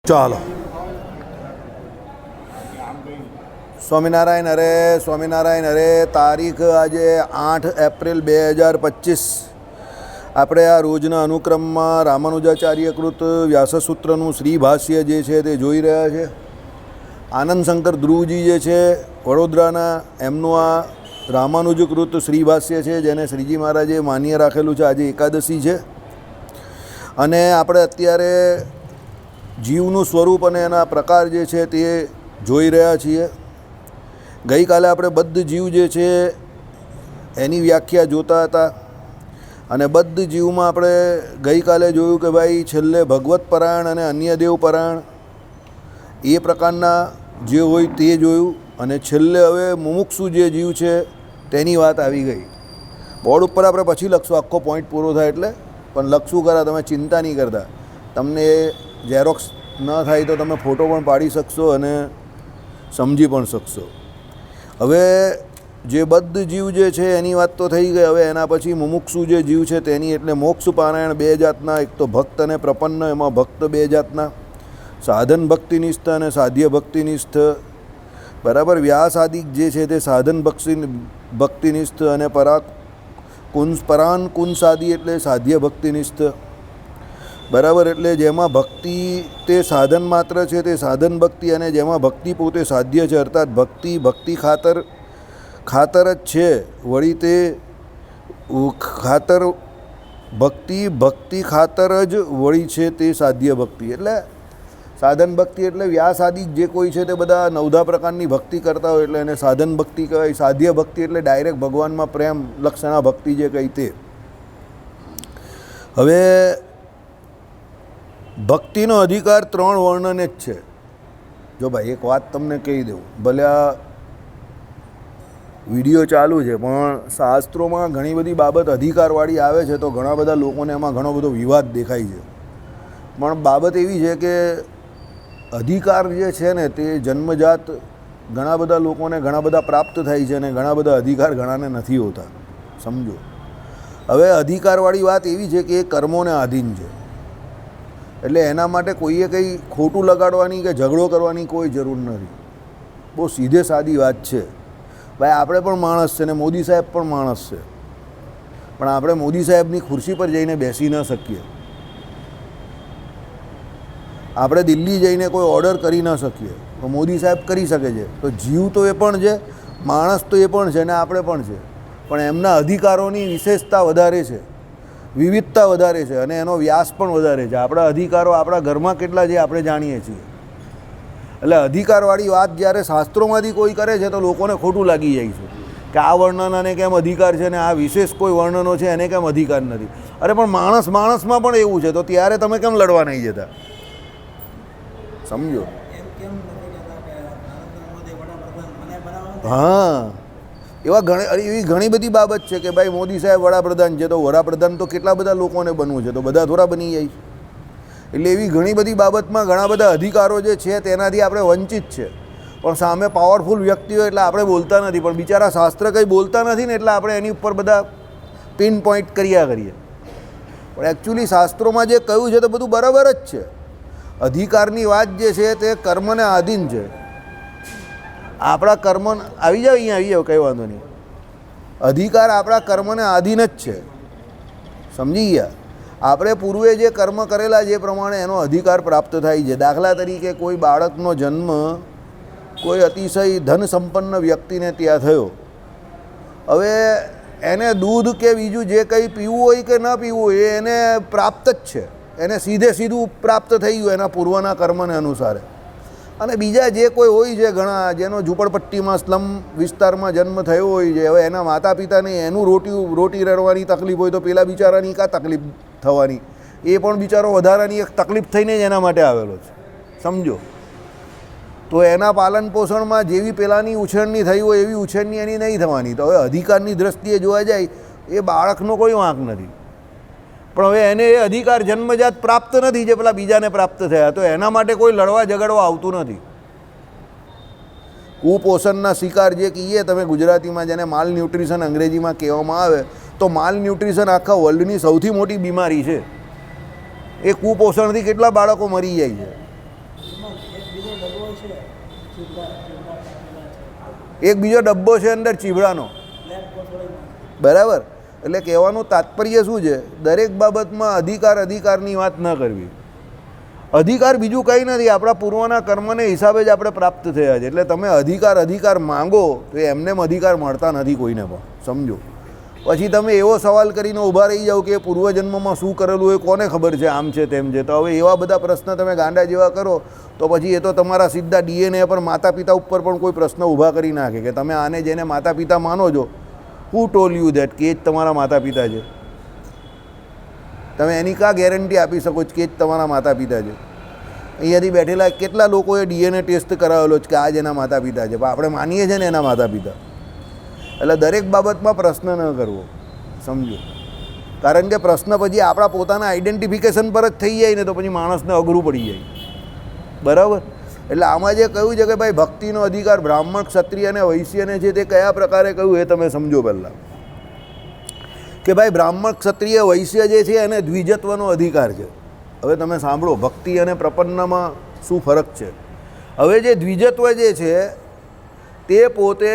ચાલો સ્વામિનારાયણ હરે સ્વામિનારાયણ હરે. તારીખ આજે 8 એપ્રિલ 2025. આપણે આ રોજના અનુક્રમમાં રામાનુજાચાર્યકૃત વ્યાસસૂત્રનું શ્રી ભાષ્ય જે છે તે જોઈ રહ્યા છે. આનંદ શંકર ધ્રુવજી જે છે વડોદરાના, એમનું આ રામાનુજકૃત શ્રી ભાષ્ય છે, જેને શ્રીજી મહારાજે માન્ય રાખેલું છે. આજે એકાદશી છે અને આપણે અત્યારે જીવનું સ્વરૂપ અને એના પ્રકાર જે છે તે જોઈ રહ્યા છીએ. ગઈકાલે આપણે બદ્ધ જીવ જે છે એની વ્યાખ્યા જોતા હતા અને બદ્ધ જીવમાં આપણે ગઈકાલે જોયું કે ભાઈ છેલ્લે ભગવત પરાયણ અને અન્ય દેવ પરાયણ એ પ્રકારના જે હોય તે જોયું અને છેલ્લે હવે મુમુક્ષુ જે જીવ છે તેની વાત આવી ગઈ. બોર્ડ ઉપર આપણે પછી લખશું, આખો પોઈન્ટ પૂરો થાય એટલે, પણ લખશું ખરા, તમે ચિંતા નહીં કરતા. તમને ઝેરોક્સ ન થાય તો તમે ફોટો પણ પાડી શકશો અને સમજી પણ શકશો. હવે જે બદ્ધ જીવ જે છે એની વાત તો થઈ ગઈ. હવે એના પછી મુમુક્ષુ જે જીવ છે તેની, એટલે મોક્ષ પારાયણ બે જાતના, એક તો ભક્ત અને પ્રપન્ન. એમાં ભક્ત બે જાતના, સાધન ભક્તિનિષ્ઠ અને સાધ્ય ભક્તિનિષ્ઠ. બરાબર. વ્યાસાદિક જે છે તે સાધન ભક્તિનિષ્ઠ અને પરાન કુંસાદી એટલે સાધ્ય ભક્તિનિષ્ઠ. બરાબર. એટલે જેમાં ભક્તિ તે સાધન માત્ર છે તે સાધન ભક્તિ, અને જેમાં ભક્તિ પોતે સાધ્ય છે, અર્થાત ભક્તિ ખાતર જ છે. વળી તે ભક્તિ ખાતર જ વળી છે તે સાધ્ય ભક્તિ. એટલે સાધન ભક્તિ એટલે વ્યાસાદિક જે કોઈ છે તે બધા 9 પ્રકારની ભક્તિ કરતા હોય એટલે એને સાધન ભક્તિ કહેવાય. સાધ્ય ભક્તિ એટલે ડાયરેક્ટ ભગવાનમાં પ્રેમ લક્ષણા ભક્તિ જે કહી તે. હવે ભક્તિનો અધિકાર 3 વર્ણને જ છે. જો ભાઈ એક વાત તમને કહી દઉં, ભલે આ વિડીયો ચાલુ છે પણ શાસ્ત્રોમાં ઘણી બધી બાબત અધિકારવાળી આવે છે તો ઘણા બધા લોકોને એમાં ઘણો બધો વિવાદ દેખાય છે. પણ બાબત એવી છે કે અધિકાર જે છે ને તે જન્મજાત ઘણા બધા લોકોને ઘણા બધા પ્રાપ્ત થાય છે અને ઘણા બધા અધિકાર ઘણાને નથી હોતા. સમજો. હવે અધિકારવાળી વાત એવી છે કે એ કર્મોને આધીન છે, એટલે એના માટે કોઈએ કંઈ ખોટું લગાડવાની કે ઝઘડો કરવાની કોઈ જરૂર નથી. બહુ સીધે સાદી વાત છે. ભાઈ આપણે પણ માણસ છે ને મોદી સાહેબ પણ માણસ છે, પણ આપણે મોદી સાહેબની ખુરશી પર જઈને બેસી ન શકીએ. આપણે દિલ્હી જઈને કોઈ ઓર્ડર કરી ન શકીએ, તો મોદી સાહેબ કરી શકે છે. તો જીવ તો એ પણ છે, માણસ તો એ પણ છે ને આપણે પણ છે, પણ એમના અધિકારોની વિશેષતા વધારે છે, વિવિધતા વધારે છે અને એનો વ્યાસ પણ વધારે છે. આપણા અધિકારો આપણા ઘરમાં કેટલા છે આપણે જાણીએ છીએ. એટલે અધિકારવાળી વાત જ્યારે શાસ્ત્રોમાંથી કોઈ કરે છે તો લોકોને ખોટું લાગી જાય છે કે આ વર્ણનને કેમ અધિકાર છે ને આ વિશેષ કોઈ વર્ણનો છે એને કેમ અધિકાર નથી. અરે પણ માણસમાં પણ એવું છે, તો ત્યારે તમે કેમ લડવા નહીં જતા? સમજો. હા, એવી ઘણી બધી બાબત છે કે ભાઈ મોદી સાહેબ વડાપ્રધાન છે તો વડાપ્રધાન તો કેટલા બધા લોકોને બનવું છે, તો બધા થોડા બની જાય. એટલે એવી ઘણી બધી બાબતમાં ઘણા બધા અધિકારો જે છે તેનાથી આપણે વંચિત છે. પણ સામે પાવરફુલ વ્યક્તિ હોય એટલે આપણે બોલતા નથી, પણ બિચારા શાસ્ત્ર કંઈ બોલતા નથી ને એટલે આપણે એની ઉપર બધા પિન પોઈન્ટ કર્યા કરીએ. પણ એકચ્યુઅલી શાસ્ત્રોમાં જે કહ્યું છે તો બધું બરાબર જ છે. અધિકારની વાત જે છે તે કર્મને આધીન છે. આપણા કર્મ આવી જાવ, અહીંયા આવી જાવ, કંઈ વાંધો નહીં. અધિકાર આપણા કર્મને આધીન જ છે. સમજી ગયા? આપણે પૂર્વે જે કર્મ કરેલા જે પ્રમાણે એનો અધિકાર પ્રાપ્ત થાય છે. દાખલા તરીકે કોઈ બાળકનો જન્મ કોઈ અતિશય ધન સંપન્ન વ્યક્તિને ત્યાં થયો. હવે એને દૂધ કે બીજું જે કંઈ પીવું હોય કે ન પીવું હોય એને પ્રાપ્ત જ છે, એને સીધું પ્રાપ્ત થઈ ગયું એના પૂર્વના કર્મને અનુસારે. અને બીજા જે કોઈ હોય છે ઘણા, જેનો ઝૂંપડપટ્ટીમાં સ્લમ વિસ્તારમાં જન્મ થયો હોય છે, હવે એના માતા પિતાને એનું રોટી રડવાની તકલીફ હોય તો પેલા બિચારાની કાં તકલીફ થવાની? એ પણ બિચારો વધારાની એક તકલીફ થઈને જ એના માટે આવેલો છે. સમજો. તો એના પાલન પોષણમાં જેવી પેલાની ઉછેરની થઈ હોય એવી ઉછેરની એની નહીં થવાની. તો હવે અધિકારની દ્રષ્ટિએ જોવા જાય એ બાળકનો કોઈ વાંક નથી, પણ હવે એને એ અધિકાર જન્મજાત પ્રાપ્ત નથી જે પેલા બીજાને પ્રાપ્ત થયા, તો એના માટે કોઈ લડવા ઝઘડવા આવતું નથી. કુપોષણના શિકાર જે કહીએ તમે ગુજરાતીમાં, જેને માલ ન્યુટ્રિશન અંગ્રેજીમાં કહેવામાં આવે, તો માલ ન્યુટ્રિશન આખા વર્લ્ડની સૌથી મોટી બીમારી છે. એ કુપોષણથી કેટલા બાળકો મરી જાય છે. એક બીજો ડબ્બો છે અંદર ચીભડાનો, બરાબર. એટલે કહેવાનું તાત્પર્ય શું છે, દરેક બાબતમાં અધિકારની વાત ન કરવી. અધિકાર બીજું કંઈ નથી, આપણા પૂર્વના કર્મને હિસાબે જ આપણે પ્રાપ્ત થયા છે. એટલે તમે અધિકાર માંગો તો એમને અધિકાર મળતા નથી કોઈને પણ, સમજો. પછી તમે એવો સવાલ કરીને ઊભા રહી જાઓ કે પૂર્વજન્મમાં શું કરેલું એ કોને ખબર છે, આમ છે તેમ છે. તો હવે એવા બધા પ્રશ્ન તમે ગાંડા જેવા કરો તો પછી એ તો તમારા સીધા ડીએનએ પર, માતા પિતા ઉપર પણ કોઈ પ્રશ્ન ઊભા કરી નાખે કે તમે આને જેને માતા પિતા માનો છો, હુ ટોલ યુ ધેટ કે એ જ તમારા માતા પિતા છે? તમે એની કા ગેરંટી આપી શકો છો કે એ જ તમારા માતા પિતા છે? અહીંયાથી બેઠેલા કેટલા લોકોએ ડીએનએ ટેસ્ટ કરાવેલો છે કે આ જ એના માતા પિતા છે, પણ આપણે માનીએ છીએ ને એના માતા પિતા. એટલે દરેક બાબતમાં પ્રશ્ન ન કરવો, સમજો. કારણ કે પ્રશ્ન પછી આપણા પોતાના આઈડેન્ટિફિકેશન પર જ થઈ જાય ને તો પછી માણસને અઘરું પડી જાય, બરાબર. એટલે આમાં જે કહ્યું છે કે ભાઈ ભક્તિનો અધિકાર બ્રાહ્મણ, ક્ષત્રિય અને વૈશ્યને છે, તે કયા પ્રકારે કહ્યું એ તમે સમજો. પહેલાં કે ભાઈ બ્રાહ્મણ, ક્ષત્રિય, વૈશ્ય જે છે એને દ્વિજત્વનો અધિકાર છે. હવે તમે સાંભળો ભક્તિ અને પ્રપન્નમાં શું ફરક છે. હવે જે દ્વિજત્વ જે છે તે પોતે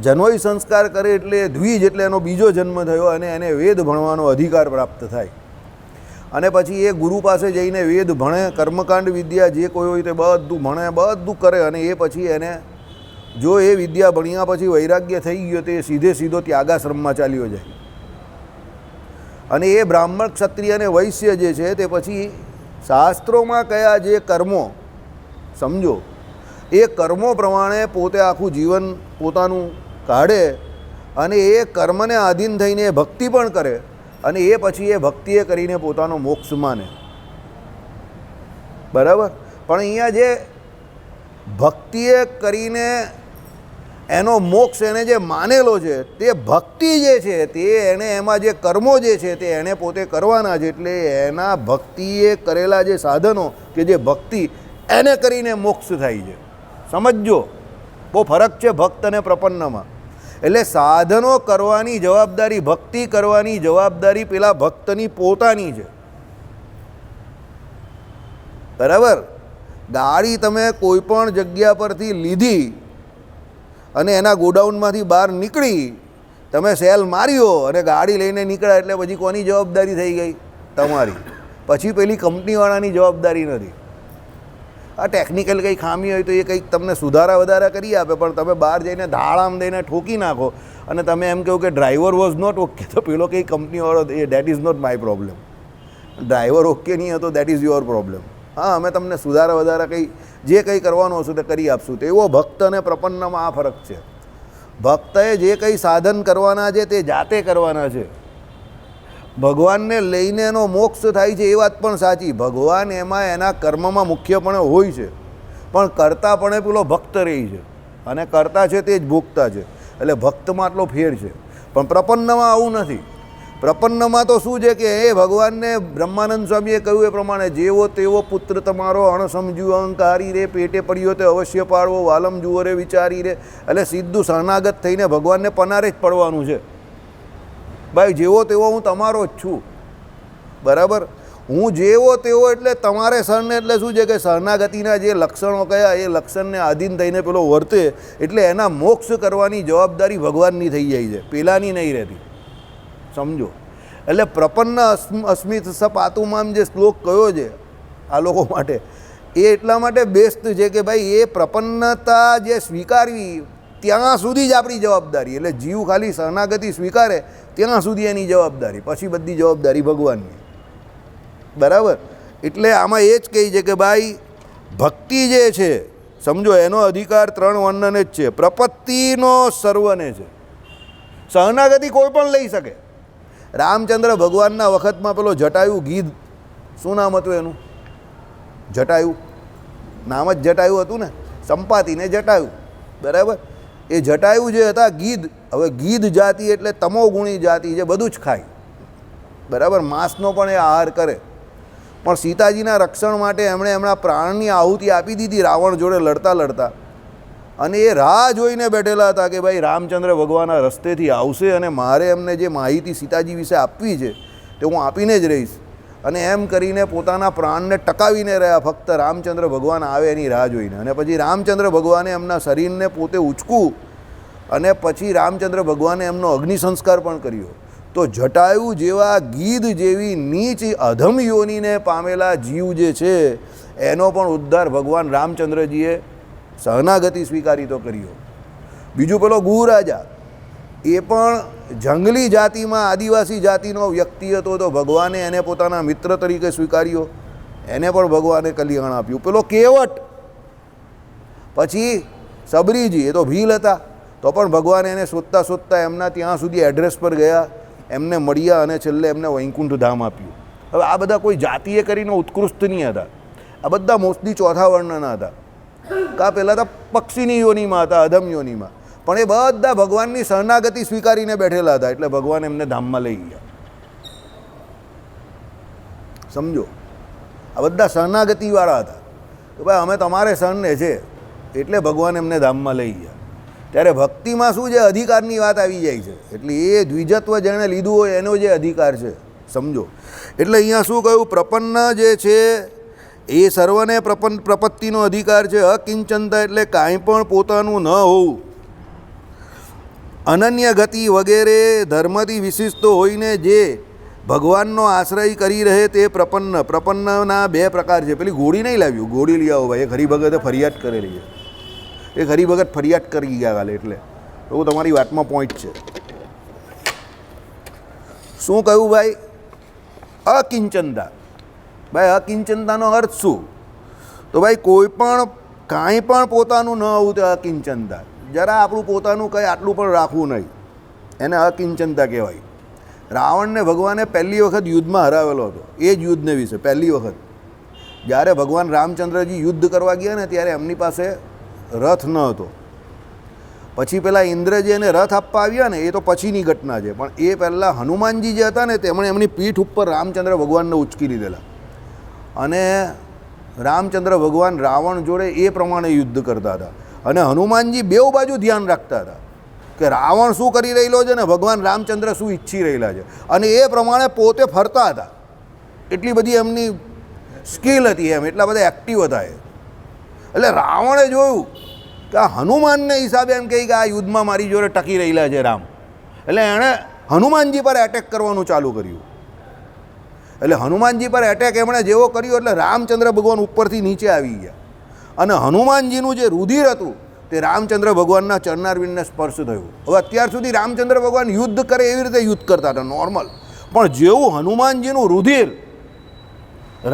જન્મોય સંસ્કાર કરે એટલે દ્વિજ, એટલે એનો બીજો જન્મ થયો અને એને વેદ ભણવાનો અધિકાર પ્રાપ્ત થાય. અને પછી એ ગુરુ પાસે જઈને વેદ ભણે, કર્મકાંડ વિદ્યા જે કોઈ હોય તે બધું ભણે, બધું કરે. અને એ પછી એને જો એ વિદ્યા ભણ્યા પછી વૈરાગ્ય થઈ ગયો તો એ સીધો ત્યાગાશ્રમમાં ચાલ્યો જાય. અને એ બ્રાહ્મણ, ક્ષત્રિય અને વૈશ્ય જે છે તે પછી શાસ્ત્રોમાં કયા જે કર્મો, સમજો, એ કર્મો પ્રમાણે પોતે આખું જીવન પોતાનું કાઢે અને એ કર્મને આધીન થઈને એ ભક્તિ પણ કરે. અને એ પછી એ ભક્તિએ કરીને પોતાનો મોક્ષ માને, બરાબર. પણ અહીંયા જે ભક્તિએ કરીને એનો મોક્ષ એને જે માનેલો છે તે ભક્તિ જે છે તે એને એમાં જે કર્મો જે છે તે એને પોતે કરવાના છે. એટલે એના ભક્તિએ કરેલા જે સાધનો કે જે ભક્તિ એને કરીને મોક્ષ થાય છે, સમજજો. બહુ ફરક છે ભક્ત અને પ્રપન્નમાં. એટલે સાધનો કરવાની જવાબદારી, ભક્તિ કરવાની જવાબદારી પેલા ભક્તની પોતાની છે, બરાબર. ગાડી તમે કોઈ પણ જગ્યા પરથી લીધી અને એના ગોડાઉનમાંથી બહાર નીકળી, તમે સેલ માર્યો અને ગાડી લઈને નીકળ્યા એટલે પછી કોની જવાબદારી થઈ ગઈ? તમારી. પછી પેલી કંપનીવાળાની જવાબદારી નથી. આ ટેકનિકલ કંઈ ખામી હોય તો એ કંઈક તમને સુધારા વધારા કરી આપે, પણ તમે બહાર જઈને ધાડામ દઈને ઠોકી નાખો અને તમે એમ કહો કે ડ્રાઈવર વોઝ નોટ ઓકે, તો પેલો કંઈ કંપનીવાળો એ that is not my problem. Driver okay નહીં હતો, દેટ ઇઝ યોર પ્રોબ્લેમ. હા, અમે તમને સુધારા વધારા કંઈ જે કંઈ કરવાનું હશે તે કરી આપશું. તો એવો ભક્ત અને પ્રપન્નમાં આ ફરક છે. ભક્તએ જે કંઈ સાધન કરવાના છે તે જાતે કરવાના છે. ભગવાનને લઈને એનો મોક્ષ થાય છે એ વાત પણ સાચી. ભગવાન એમાં એના કર્મમાં મુખ્યપણે હોય છે, પણ કરતાપણે પેલો ભક્ત રહી છે અને કરતા છે તે જ ભોગતા છે. એટલે ભક્તમાં આટલો ફેર છે. પણ પ્રપન્નમાં આવું નથી. પ્રપન્નમાં તો શું છે કે એ ભગવાનને બ્રહ્માનંદ સ્વામીએ કહ્યું એ પ્રમાણે જેવો તેવો પુત્ર તમારો અણસમજ્યું અહંકારી રે, પેટે પડ્યો તે અવશ્ય પાડવો, વાલમ જુઓ રે વિચારી રે. એટલે સીધું શરણાગત થઈને ભગવાનને પનારે જ પડવાનું છે. ભાઈ જેવો તેવો હું તમારો જ છું, બરાબર. હું જેવો તેવો એટલે તમારે શરણે, એટલે શું છે કે શરણાગતિના જે લક્ષણો કયા એ લક્ષણને આધીન થઈને પેલો વર્તે એટલે એના મોક્ષ કરવાની જવાબદારી ભગવાનની થઈ જાય છે, પેલાની નહીં રહેતી, સમજો. એટલે પ્રપન્ન અસ્મિત સપાતુમામ જે શ્લોક કયો છે આ લોકો માટે, એ એટલા માટે બેસ્ટ છે કે ભાઈ એ પ્રપન્નતા જે સ્વીકારવી ત્યાં સુધી જ આપણી જવાબદારી. એટલે જીવ ખાલી શરણાગતિ સ્વીકારે ત્યાં સુધી એની જવાબદારી, પછી બધી જવાબદારી ભગવાનની, બરાબર. એટલે આમાં એ જ કહી છે કે ભાઈ ભક્તિ જે છે, સમજો, એનો અધિકાર ત્રણ વર્ણને જ છે. પ્રપત્તિનો સર્વને છે. શરણાગતિ કોઈ પણ લઈ શકે. રામચંદ્ર ભગવાનના વખતમાં પેલો જટાયુ ગીધ, શું નામ હતું એનું? જટાયુ, નામ જ જટાયુ હતું ને, સંપાતીને જટાયુ, બરાબર. એ જટાયુ જે હતા ગીધ. હવે ગીધ જાતિ એટલે તમોગુણી જાતિ, જે બધું જ ખાય, બરાબર. માંસનો પણ એ આહાર કરે. પણ સીતાજીના રક્ષણ માટે એમણે એમના પ્રાણની આહુતિ આપી દીધી રાવણ જોડે લડતા લડતા. અને એ રાહ જોઈને બેઠેલા હતા કે ભાઈ રામચંદ્ર ભગવાન આ રસ્તેથી આવશે અને મારે એમને જે માહિતી સીતાજી વિશે આપવી છે તે હું આપીને જ રહીશ. અને એમ કરીને પોતાના પ્રાણને ટકાવીને રહ્યા, ફક્ત રામચંદ્ર ભગવાન આવે એની રાહ જોઈને. અને પછી રામચંદ્ર ભગવાને એમના શરીરને પોતે ઉચકું અને પછી રામચંદ્ર ભગવાને એમનો અગ્નિ સંસ્કાર પણ કર્યો. તો જટાયુ જેવા ગીધ જેવી નીચ અધમ યોનિને પામેલા જીવ જે છે એનો પણ ઉદ્ધાર ભગવાન રામચંદ્રજીએ શરણાગતિ સ્વીકારી તો કર્યો. બીજું પેલો ગુહરાજા, એ પણ જંગલી જાતિમાં આદિવાસી જાતિનો વ્યક્તિ હતો, તો ભગવાને એને પોતાના મિત્ર તરીકે સ્વીકાર્યો, એને પણ ભગવાને કલ્યાણ આપ્યું. પેલો કેવટ, પછી સબરીજી, એ તો ભીલ હતા, તો પણ ભગવાને એને શોધતા શોધતા એમના ત્યાં સુધી એડ્રેસ પર ગયા, એમને મળ્યા અને છેલ્લે એમને વૈકુંઠ ધામ આપ્યું. હવે આ બધા કોઈ જાતિએ કરીને ઉત્કૃષ્ટ નહીં હતા, આ બધા મોસ્ટલી ચોથા વર્ણના હતા. કાં પહેલાં તો પક્ષીની યોનિમાં હતા, અધમ યોનિમાં, પણ એ બધા ભગવાનની શરણાગતિ સ્વીકારીને બેઠેલા હતા, એટલે ભગવાન એમને ધામમાં લઈ ગયા. સમજો, આ બધા શરણાગતિવાળા હતા કે ભાઈ અમે તમારે શરણે છે, એટલે ભગવાન એમને ધામમાં લઈ ગયા. ત્યારે ભક્તિમાં શું છે, અધિકારની વાત આવી જાય છે. એટલે એ દ્વિજત્વ જેણે લીધું હોય એનો જે અધિકાર છે, સમજો. એટલે અહીંયા શું કહ્યું, પ્રપન્ન જે છે એ સર્વને પ્રપત્તિનો અધિકાર છે. અકિંચનતા એટલે કાંઈ પણ પોતાનું ન હોવું, અનન્ય ગતિ વગેરે ધર્મથી વિશિષ્ટ હોઈને જે ભગવાનનો આશ્રય કરી રહે તે પ્રપન્ન. પ્રપન્નના બે પ્રકાર છે. પેલી ઘોડી નહીં લાવ્યું, ઘોડી લઈ આવો ભાઈ, એ હરિભગતે ફરિયાદ કરેલી છે. એ હરિભગત ફરિયાદ કરી ગયા કાલે, એટલે એવું તમારી વાતમાં પોઈન્ટ છે. શું કહ્યું ભાઈ? અકિંચનતા. ભાઈ અકિંચનતાનો અર્થ શું? તો ભાઈ કોઈ પણ કાંઈ પણ પોતાનું ન હોવું તે અકિંચનતા. જરા આપણું પોતાનું કંઈ આટલું પણ રાખવું નહીં, એને અકિંચનતા કહેવાય. રાવણને ભગવાને પહેલી વખત યુદ્ધમાં હરાવેલો હતો. એ જ યુદ્ધને વિશે પહેલી વખત જ્યારે ભગવાન રામચંદ્રજી યુદ્ધ કરવા ગયા ને, ત્યારે એમની પાસે રથ ન હતો. પછી પેલા ઇન્દ્રજી એને રથ આપવા આવ્યા ને, એ તો પછીની ઘટના છે. પણ એ પહેલાં હનુમાનજી જે હતા ને, તેમણે એમની પીઠ ઉપર રામચંદ્ર ભગવાનને ઉચકી લીધેલા, અને રામચંદ્ર ભગવાન રાવણ જોડે એ પ્રમાણે યુદ્ધ કરતા હતા. અને હનુમાનજી બેઉ બાજુ ધ્યાન રાખતા હતા કે રાવણ શું કરી રહેલો છે ને ભગવાન રામચંદ્ર શું ઈચ્છી રહેલા છે, અને એ પ્રમાણે પોતે ફરતા હતા. એટલી બધી એમની સ્કિલ હતી, એમ એટલા બધા એક્ટિવ હતા એ. એટલે રાવણે જોયું કે આ હનુમાનને હિસાબે એમ કહે કે આ યુદ્ધમાં મારી જોડે ટકી રહેલા છે રામ, એટલે એણે હનુમાનજી પર એટેક કરવાનું ચાલુ કર્યું. એટલે હનુમાનજી પર એટેક એમણે જેવો કર્યો એટલે રામચંદ્ર ભગવાન ઉપરથી નીચે આવી ગયા, અને હનુમાનજીનું જે રુધિર હતું તે રામચંદ્ર ભગવાનના ચરણારવિંદને સ્પર્શ થયું. હવે અત્યાર સુધી રામચંદ્ર ભગવાન યુદ્ધ કરે એવી રીતે યુદ્ધ કરતા હતા નોર્મલ, પણ જેવું હનુમાનજીનું રુધિર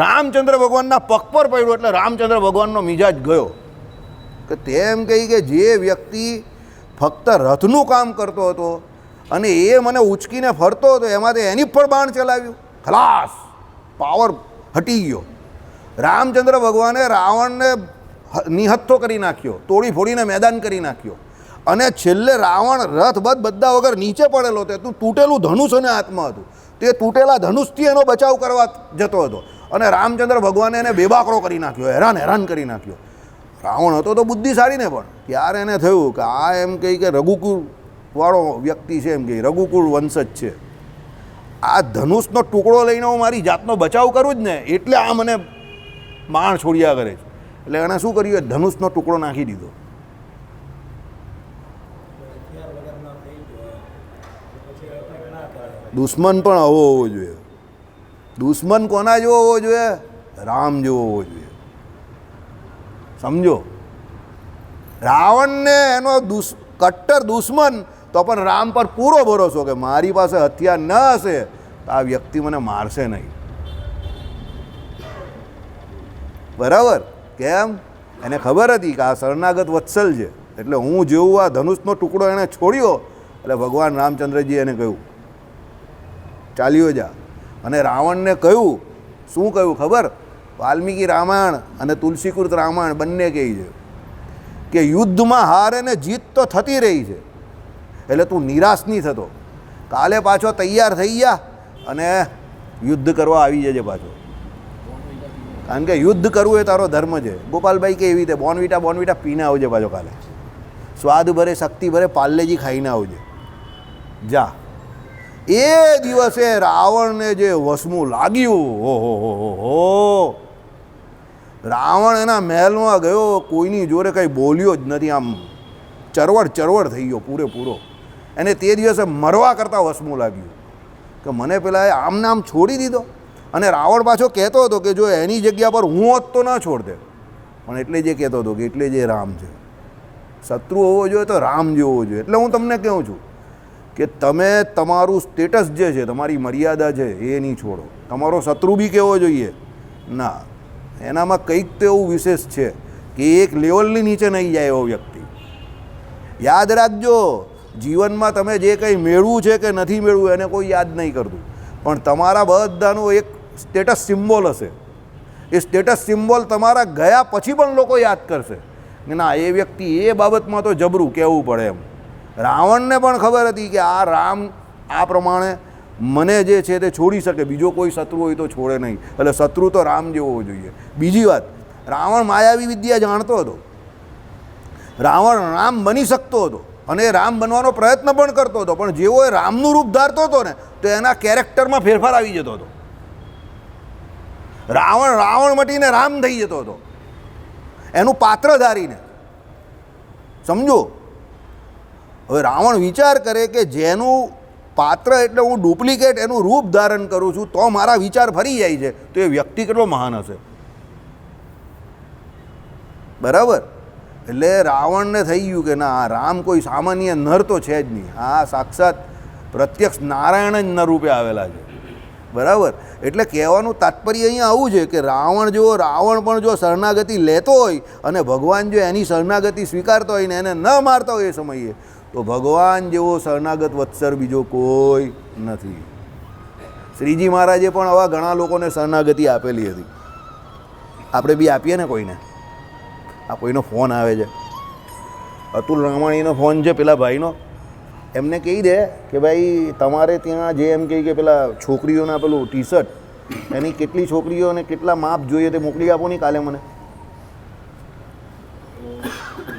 રામચંદ્ર ભગવાનના પગ પર પડ્યું એટલે રામચંદ્ર ભગવાનનો મિજાજ ગયો. કે તેમ કહી કે જે વ્યક્તિ ફક્ત રથનું કામ કરતો હતો અને એ મને ઉચકીને ફરતો હતો, એમાંથી એની પર બાણ ચલાવ્યું, ખલાસ, પાવર હટી ગયો. રામચંદ્ર ભગવાને રાવણને નિહત્થો કરી નાખ્યો, તોડી ફોડીને મેદાન કરી નાખ્યો, અને છેલ્લે રાવણ રથબથ બધા વગર નીચે પડેલો હતો. તૂટેલું ધનુષ અને હાથમાં હતું, તે તૂટેલા ધનુષથી એનો બચાવ કરવા જતો હતો, અને રામચંદ્ર ભગવાને એને બેબાકરો કરી નાખ્યો, હેરાન કરી નાખ્યો. રાવણ હતો તો બુદ્ધિશાળીને, પણ ત્યારે એને થયું કે આ એમ કહી કે રઘુકુળ વાળો વ્યક્તિ છે, એમ કહી રઘુકુળ વંશજ છે, આ ધનુષનો ટુકડો લઈને હું મારી જાતનો બચાવ કરું જ ને, એટલે આ મને બાણ છોડ્યા કરે છે. એટલે એણે શું કર્યું, ધનુષનો ટુકડો નાખી દીધો. દુશ્મન પણ આવો હોવો જોઈએ. દુશ્મન કોના જેવો હોવો જોઈએ? રામ જેવો હોવો જોઈએ. સમજો, રાવણને એનો કટ્ટર દુશ્મન, તો પણ રામ પર પૂરો ભરોસો કે મારી પાસે હથિયાર ન હશે તો આ વ્યક્તિ મને મારશે નહીં. બરાબર? કેમ? એને ખબર હતી કે આ શરણાગત વત્સલ છે, એટલે હું જેવું આ ધનુષનો ટુકડો એણે છોડ્યો એટલે ભગવાન રામચંદ્રજી એને કહ્યું ચાલ્યો જા. અને રાવણને કહ્યું, શું કહ્યું ખબર? વાલ્મીકી રામાયણ અને તુલસીકૃત રામાયણ બંને કહે છે કે યુદ્ધમાં હાર અને જીત તો થતી રહી છે, એટલે તું નિરાશ નહીં થતો. કાલે પાછો તૈયાર થઈ જા અને યુદ્ધ કરવા આવી જજે પાછો, કારણ કે યુદ્ધ કરવું એ તારો ધર્મ છે. ગોપાલભાઈ કે એવી રીતે બોનવીટા પીને આવજે પાછો કાલે, સ્વાદ ભરે શક્તિ ભરે પાર્લેજી ખાઈને આવજે જા. એ દિવસે રાવણને જે વસમું લાગ્યું, ઓહો, રાવણ એના મહેલમાં ગયો, કોઈની જોડે કંઈ બોલ્યો જ નથી, આમ ચરવડ થઈ ગયો પૂરેપૂરો. એને તે દિવસે મરવા કરતાં વસમું લાગ્યું કે મને પેલા આમને આમ છોડી દીધો. અને રાવણ પાછો કહેતો હતો કે જો એની જગ્યા પર હું હોત તો ના છોડ દે, પણ એટલે જે કહેતો હતો કે એટલે જે રામ છે, શત્રુ હોવો જોઈએ તો રામ જેવો હોવો જોઈએ. એટલે હું તમને કહું છું કે તમે તમારું સ્ટેટસ જે છે, તમારી મર્યાદા છે એ નહીં છોડો. તમારો શત્રુ બી કેવો જોઈએ ના, એનામાં કંઈક તો એવું વિશેષ છે કે એક લેવલની નીચે નહીં જાય એવો વ્યક્તિ. યાદ રાખજો, જીવનમાં તમે જે કંઈ મેળવું છે કે નથી મેળવું એને કોઈ યાદ નહીં કરતું, પણ તમારા બધાનું એક સ્ટેટસ સિમ્બોલ હશે. એ સ્ટેટસ સિમ્બોલ તમારા ગયા પછી પણ લોકો યાદ કરશે કે ના એ વ્યક્તિ એ બાબતમાં તો જબરું કહેવું પડે એમ. રાવણને પણ ખબર હતી કે આ રામ આ પ્રમાણે મને જે છે તે છોડી શકે, બીજો કોઈ શત્રુ હોય તો છોડે નહીં, એટલે શત્રુ તો રામ જેવો હોવો જોઈએ. બીજી વાત, રાવણ માયાવી વિદ્યા જાણતો હતો, રાવણ રામ બની શકતો હતો અને રામ બનવાનો પ્રયત્ન પણ કરતો હતો, પણ જેવો એ રામનું રૂપ ધારતો હતો ને તો એના કેરેક્ટરમાં ફેરફાર આવી જતો હતો. રાવણ મટીને રામ થઈ જતો હતો એનું પાત્ર ધારીને. સમજો, હવે રાવણ વિચાર કરે કે જેનું પાત્ર એટલે હું ડુપ્લિકેટ એનું રૂપ ધારણ કરું છું તો મારા વિચાર ફરી જાય છે, તો એ વ્યક્તિ કેટલો મહાન હશે. બરાબર? એટલે રાવણને થઈ ગયું કે ના, આ રામ કોઈ સામાન્ય નર તો છે જ નહીં, આ સાક્ષાત પ્રત્યક્ષ નારાયણ જ નર રૂપે આવેલા છે. બરાબર? એટલે કહેવાનું તાત્પર્ય અહીંયા આવું છે કે રાવણ પણ જો શરણાગતિ લેતો હોય અને ભગવાન જો એની શરણાગતિ સ્વીકારતો હોય ને એને ન મારતા હોય એ સમયે, તો ભગવાન જેવો શરણાગત વત્સર બીજો કોઈ નથી. શ્રીજી મહારાજે પણ આવા ઘણા લોકોને શરણાગતિ આપેલી હતી. આપણે બી આપીએ ને કોઈને. આ કોઈનો ફોન આવે છે, અતુલ રામાણીનો ફોન છે પેલા ભાઈનો, એમને કહી દે કે ભાઈ તમારે ત્યાં જે એમ કહે કે પેલા છોકરીઓના પેલું ટી શર્ટ, એની કેટલી છોકરીઓ અને કેટલા માપ જોઈએ તે મોકલી આપો નહીં કાલે મને.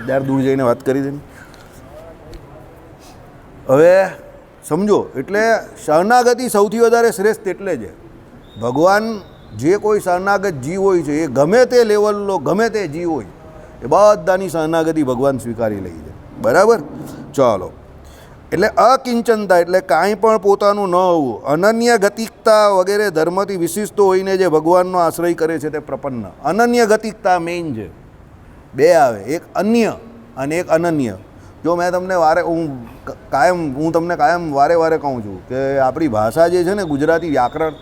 ત્યાર દૂર જઈને વાત કરી દે. હવે સમજો, એટલે શરણાગતિ સૌથી વધારે શ્રેષ્ઠ એટલે છે. ભગવાન જે કોઈ શરણાગત જીવ હોય છે, એ ગમે તે લેવલનો ગમે તે જીવ હોય, એ બધાની શરણાગતિ ભગવાન સ્વીકારી લે છે. બરાબર? ચાલો, એટલે અકિંચનતા એટલે કાંઈ પણ પોતાનું ન હોવું, અનન્ય ગતિકતા વગેરે ધર્મથી વિશિષ્ટ હોઈને જે ભગવાનનો આશ્રય કરે છે તે પ્રપન્ન. અનન્ય ગતિકતા મેઇન છે. બે આવે, એક અન્ય અને એક અનન્ય. જો મેં તમને હું તમને કાયમ વારે કહું છું કે આપણી ભાષા જે છે ને ગુજરાતી વ્યાકરણ,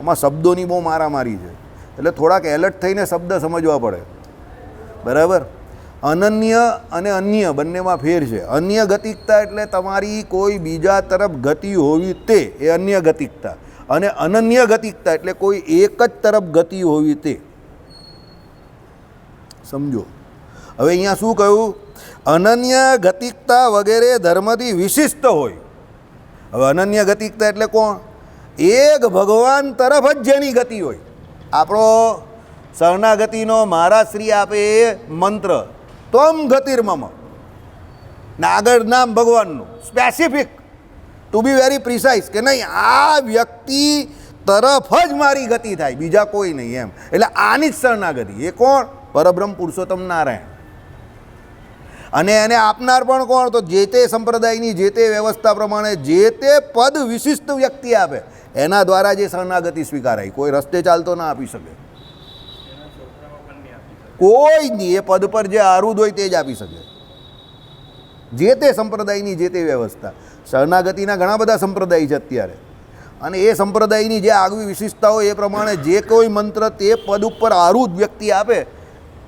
એમાં શબ્દોની બહુ મારામારી છે, એટલે થોડાક એલર્ટ થઈને શબ્દ સમજવા પડે. બરાબર? અનન્ય અને અન્ય બંનેમાં ફેર છે. અન્ય ગતિકતા એટલે તમારી કોઈ બીજા તરફ ગતિ હોવી તે, એ અન્ય ગતિકતા. અને અનન્ય ગતિકતા એટલે કોઈ એક જ તરફ ગતિ હોવી તે. સમજો, હવે અહીંયા શું કહ્યું? અનન્ય ગતિકતા વગેરે ધર્મથી વિશિષ્ટ હોય. હવે અનન્ય ગતિકતા એટલે કોણ? એક ભગવાન તરફ જ જેની ગતિ હોય. આપણો શરણાગતિનો મહારાજ શ્રી આપે એ મંત્ર ત્વમ ગતિર્મમ, ને આગળ નામ ભગવાનનું specific, to be very precise, કે નહીં આ વ્યક્તિ તરફ જ મારી ગતિ થાય, બીજા કોઈ નહીં એમ. એટલે આની જ શરણાગતિ. એ કોણ? પરબ્રહ્મ પુરુષોત્તમ નારાયણ. અને એને આપનાર પણ કોણ? તો જે તે સંપ્રદાયની જે તે વ્યવસ્થા પ્રમાણે જે તે પદ વિશિષ્ટ વ્યક્તિ આપે એના દ્વારા જે શરણાગતિ સ્વીકારાય. કોઈ રસ્તે ચાલતો ના આપી શકે, કોઈ નહીં. એ પદ પર જે આરૂઢ હોય તે જ આપી શકે, જે તે સંપ્રદાયની જે તે વ્યવસ્થા. શરણાગતિના ઘણા બધા સંપ્રદાય છે અત્યારે, અને એ સંપ્રદાયની જે આગવી વિશિષ્ટતાઓ એ પ્રમાણે જે કોઈ મંત્ર તે પદ ઉપર આરૂઢ વ્યક્તિ આપે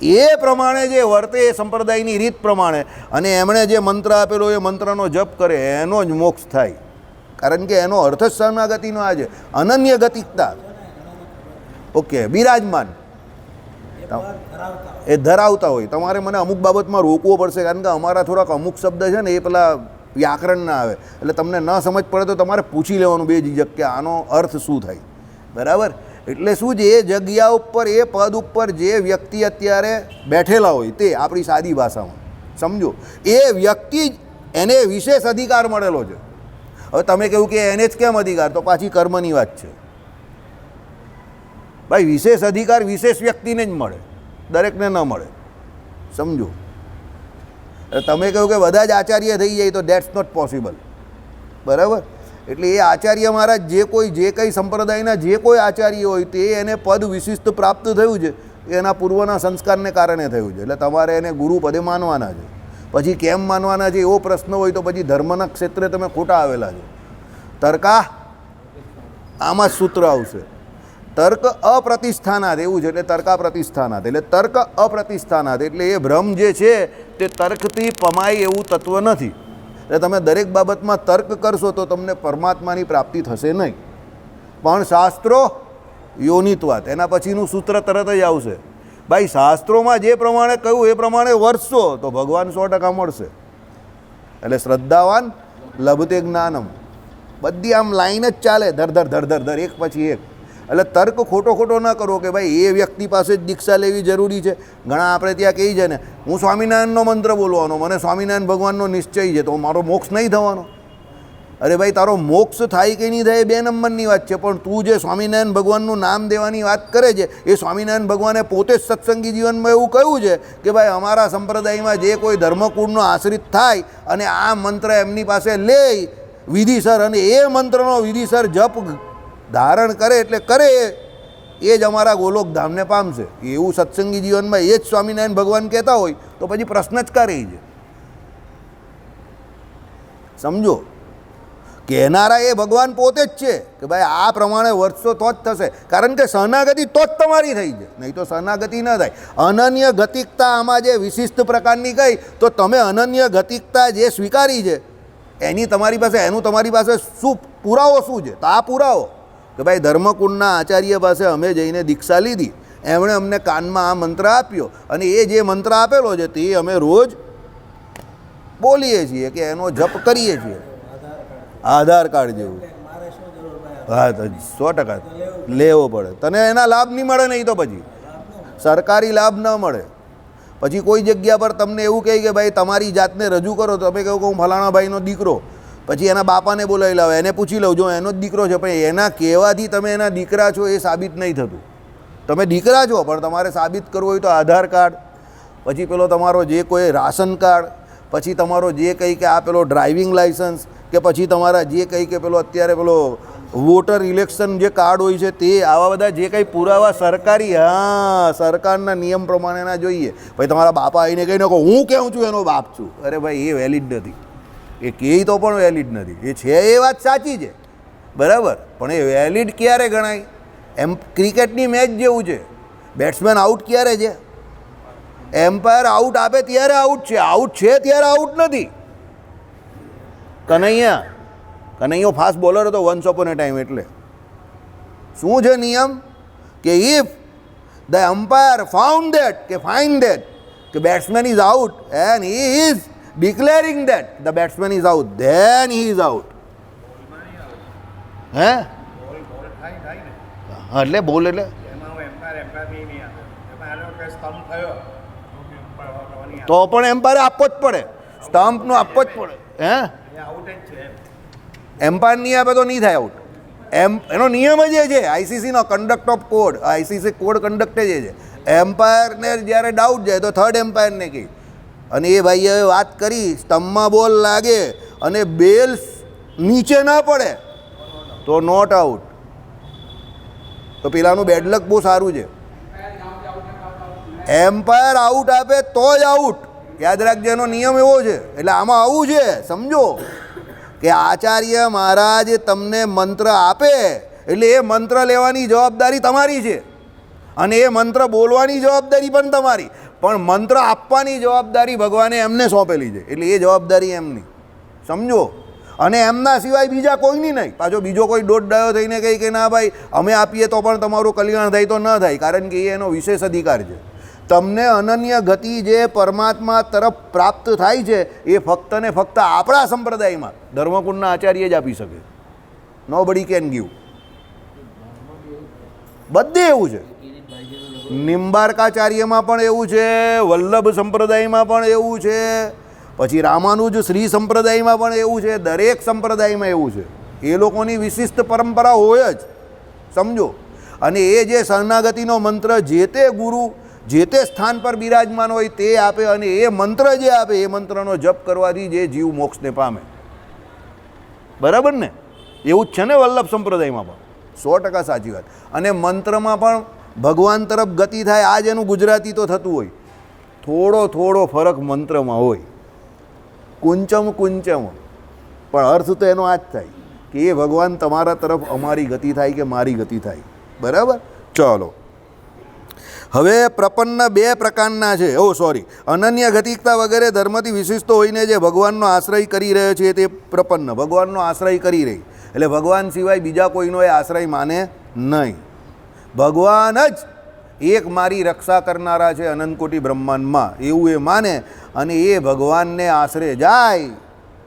એ પ્રમાણે જે વર્તે એ સંપ્રદાયની રીત પ્રમાણે, અને એમણે જે મંત્ર આપેલો એ મંત્રનો જપ કરે એનો જ મોક્ષ થાય. કારણ કે એનો અર્થ જ શરણાગતિનો આ છે, અનન્ય ગતિકતા. ઓકે, બિરાજમાન એ ધરાવતા હોય. તમારે મને અમુક બાબતમાં રોકવો પડશે, કારણ કે અમારા થોડાક અમુક શબ્દ છે ને એ પેલા વ્યાકરણ ના આવે, એટલે તમને ન સમજ પડે તો તમારે પૂછી લેવાનું બે ઝીઝક કે આનો અર્થ શું થાય. બરાબર? એટલે શું છે, એ જગ્યા ઉપર એ પદ ઉપર જે વ્યક્તિ અત્યારે બેઠેલા હોય તે, આપણી સાદી ભાષામાં સમજો, એ વ્યક્તિ એને વિશેષ અધિકાર મળેલો છે. હવે તમે કહ્યું કે એને જ કેમ અધિકાર, તો પાછી કર્મની વાત છે ભાઈ. વિશેષ અધિકાર વિશેષ વ્યક્તિને જ મળે, દરેકને ન મળે, સમજો. તમે કહ્યું કે બધા જ આચાર્ય થઈ જાય તો દેટ્સ નોટ પોસિબલ, બરાબર. એટલે એ આચાર્ય મહારાજ જે કંઈ સંપ્રદાયના જે કોઈ આચાર્ય હોય તે એને પદ વિશિષ્ટ પ્રાપ્ત થયું છે એના પૂર્વના સંસ્કારને કારણે થયું છે. એટલે તમારે એને ગુરુ પદે માનવાના છે. પછી કેમ માનવાના છે એવો પ્રશ્ન હોય તો પછી ધર્મના ક્ષેત્રે તમે ખોટા આવેલા છો. તર્કા આમાં જ સૂત્ર આવશે. તર્ક અપ્રતિષ્ઠાનાત એવું છે, એટલે તર્કા પ્રતિષ્ઠાનાત, એટલે તર્ક અપ્રતિષ્ઠાનાત, એટલે એ ભ્રમ જે છે તે તર્કથી પમાય એવું તત્વ નથી. એટલે તમે દરેક બાબતમાં તર્ક કરશો તો તમને પરમાત્માની પ્રાપ્તિ થશે નહીં. પણ શાસ્ત્રો યોનિત્વાત, એના પછીનું સૂત્ર તરત જ આવશે. ભાઈ શાસ્ત્રોમાં જે પ્રમાણે કહ્યું એ પ્રમાણે વર્તશો તો ભગવાન 100% મળશે. એટલે શ્રદ્ધાવાન લભતે જ્ઞાનમ, બધી આમ લાઈન જ ચાલે, ધર એક પછી એક. એટલે તર્ક ખોટો ન કરો કે ભાઈ એ વ્યક્તિ પાસે જ દીક્ષા લેવી જરૂરી છે. ઘણા આપણે ત્યાં કહી છે ને, હું સ્વામિનારાયણનો મંત્ર બોલવાનો, મને સ્વામિનારાયણ ભગવાનનો નિશ્ચય છે તો મારો મોક્ષ નહીં થવાનો. અરે ભાઈ તારો મોક્ષ થાય કે નહીં થાય એ 2 નંબરની વાત છે, પણ તું જે સ્વામિનારાયણ ભગવાનનું નામ દેવાની વાત કરે છે એ સ્વામિનારાયણ ભગવાને પોતે જ સત્સંગી જીવનમાં એવું કહ્યું છે કે ભાઈ અમારા સંપ્રદાયમાં જે કોઈ ધર્મકુળનો આશ્રિત થાય અને આ મંત્ર એમની પાસે લે વિધિસર, અને એ મંત્રનો વિધિસર જપ ધારણ કરે એટલે કરે એ જ અમારા ગોલોકધામને પામશે. એવું સત્સંગી જીવનમાં એ જ સ્વામિનારાયણ ભગવાન કહેતા હોય તો પછી પ્રશ્ન જ કાઢી છે, સમજો. કહેનારા એ ભગવાન પોતે જ છે કે ભાઈ આ પ્રમાણે વર્તશો તો જ થશે, કારણ કે શરણાગતિ તો જ તમારી થઈ છે, નહીં તો શરણાગતિ ન થાય. અનન્ય ગતિકતા આમાં જે વિશિષ્ટ પ્રકારની કહી તો તમે અનન્ય ગતિકતા જે સ્વીકારી છે એનું તમારી પાસે શું પુરાવો શું છે? તો આ પુરાવો કે ભાઈ ધર્મકુંડના આચાર્ય પાસે અમે જઈને દીક્ષા લીધી, એમણે અમને કાનમાં આ મંત્ર આપ્યો અને એ જે મંત્ર આપેલો છે તે અમે રોજ બોલીએ છીએ કે એનો જપ કરીએ છીએ. આધાર કાર્ડ જેવું. હા તો 100% લેવો પડે. તને એના લાભ નહીં મળે, નહીં તો પછી સરકારી લાભ ન મળે. પછી કોઈ જગ્યા પર તમને એવું કહે કે ભાઈ તમારી જાતને રજૂ કરો, તમે કહો કે હું ફલાણા ભાઈનો દીકરો, પછી એના બાપાને બોલાવી લાવો, એને પૂછી લઉં જો એનો જ દીકરો છે, પણ એના કહેવાથી તમે એના દીકરા છો એ સાબિત નહીં થતું. તમે દીકરા છો પણ તમારે સાબિત કરવું હોય તો આધાર કાર્ડ, પછી પેલો તમારો જે કોઈ રાશન કાર્ડ, પછી તમારો જે કંઈ કે આ પેલો ડ્રાઇવિંગ લાઇસન્સ, કે પછી તમારા જે કંઈ કે પેલો અત્યારે પેલો વોટર ઇલેક્શન જે કાર્ડ હોય છે તે, આવા બધા જે કંઈ પુરાવા સરકારી, સરકારના નિયમ પ્રમાણેના જોઈએ. પછી તમારા બાપા આવીને કહી નાખો હું કહું છું એનો બાપ છું, અરે ભાઈ એ વેલિડ નથી. એ કહે તો પણ વેલિડ નથી. એ છે એ વાત સાચી છે બરાબર, પણ એ વેલિડ ક્યારે ગણાય? એમ ક્રિકેટની મેચ જેવું છે, બેટ્સમેન આઉટ ક્યારે છે? એમ્પાયર આઉટ આપે ત્યારે આઉટ છે, આઉટ છે ત્યારે આઉટ નથી. કનૈયો ફાસ્ટ બોલર હતો વન્સ અપોન એ ટાઈમ. એટલે શું છે નિયમ કે if the umpire found that કે ફાઇન્ડ ધેટ કે batsman is out and he is declaring that the batsman is out, then he is out. હે એટલે બોલ એટલે તો પણ એમ્પાયર આપવો જ પડે, સ્ટમ્પનો આપવો જ પડે. હે એમ્પાયર નહીં આપે તો નહીં થાય આઉટ. એનો નિયમ જ એ છે, આઈસીસીનો conduct of code, ICC code conduct જ છે. એમ્પાયરને જ્યારે ડાઉટ જાય તો થર્ડ એમ્પાયરને કહી, અને એ ભાઈએ વાત કરી સ્ટમ્પમાં બોલ લાગે અને બેલ નીચે ના પડે તો નોટ આઉટ. તો પેલાનું બેડલક બહુ સારું છે, એમ્પાયર આઉટ આપે તો જ આઉટ. યાદ રાખજો, એનો નિયમ એવો છે. એટલે આમાં આવું છે, સમજો કે આચાર્ય મહારાજ તમને મંત્ર આપે એટલે એ મંત્ર લેવાની જવાબદારી તમારી છે અને એ મંત્ર બોલવાની જવાબદારી પણ તમારી, પણ મંત્ર આપવાની જવાબદારી ભગવાને એમને સોંપેલી છે. એટલે એ જવાબદારી એમની, સમજો. અને એમના સિવાય બીજા કોઈની નહીં. પાછો બીજો કોઈ દોઢ ડાયો થઈને કહી કે ના ભાઈ અમે આપીએ તો પણ તમારું કલ્યાણ થાય, તો ન થાય, કારણ કે એ એનો વિશેષ અધિકાર છે. તમને અનન્ય ગતિ જે પરમાત્મા તરફ પ્રાપ્ત થાય છે એ ફક્ત ને ફક્ત આપણા સંપ્રદાયમાં ધર્મકુંડના આચાર્ય જ આપી શકે. Nobody can give. બધે એવું છે. નિંબાર્કાચાર્યમાં પણ એવું છે, વલ્લભ સંપ્રદાયમાં પણ એવું છે, પછી રામાનુજ શ્રી સંપ્રદાયમાં પણ એવું છે, દરેક સંપ્રદાયમાં એવું છે, એ લોકોની વિશિષ્ટ પરંપરા હોય જ, સમજો. અને એ જે શરણાગતિનો મંત્ર જે તે ગુરુ જે તે સ્થાન પર બિરાજમાન હોય તે આપે, અને એ મંત્ર જે આપે એ મંત્રનો જપ કરવાથી જે જીવ મોક્ષને પામે. બરાબર ને? એવું જ છે ને વલ્લભ સંપ્રદાયમાં પણ, 100% સાચી વાત. અને મંત્રમાં પણ ભગવાન તરફ ગતિ થાય, આ જ એનું ગુજરાતી તો થતું હોય, થોડો ફરક મંત્રમાં હોય, કુંચમ કુંચમ, પણ અર્થ તો એનો આ જ થાય કે એ ભગવાન તમારા તરફ અમારી ગતિ થાય કે મારી ગતિ થાય. બરાબર? ચાલો, હવે પ્રપન્ન બે પ્રકારના છે. અનન્ય ગતિકતા વગેરે ધર્મથી વિશિષ્ટ હોઈને જે ભગવાનનો આશ્રય કરી રહ્યો છે તે પ્રપન્ન, ભગવાનનો આશ્રય કરી રહી, એટલે ભગવાન સિવાય બીજા કોઈનો એ આશ્રય માને નહીં. ભગવાન જ એક મારી રક્ષા કરનારા છે અનંતકોટી બ્રહ્માંડમાં, એવું એ માને, અને એ ભગવાનને આશરે જાય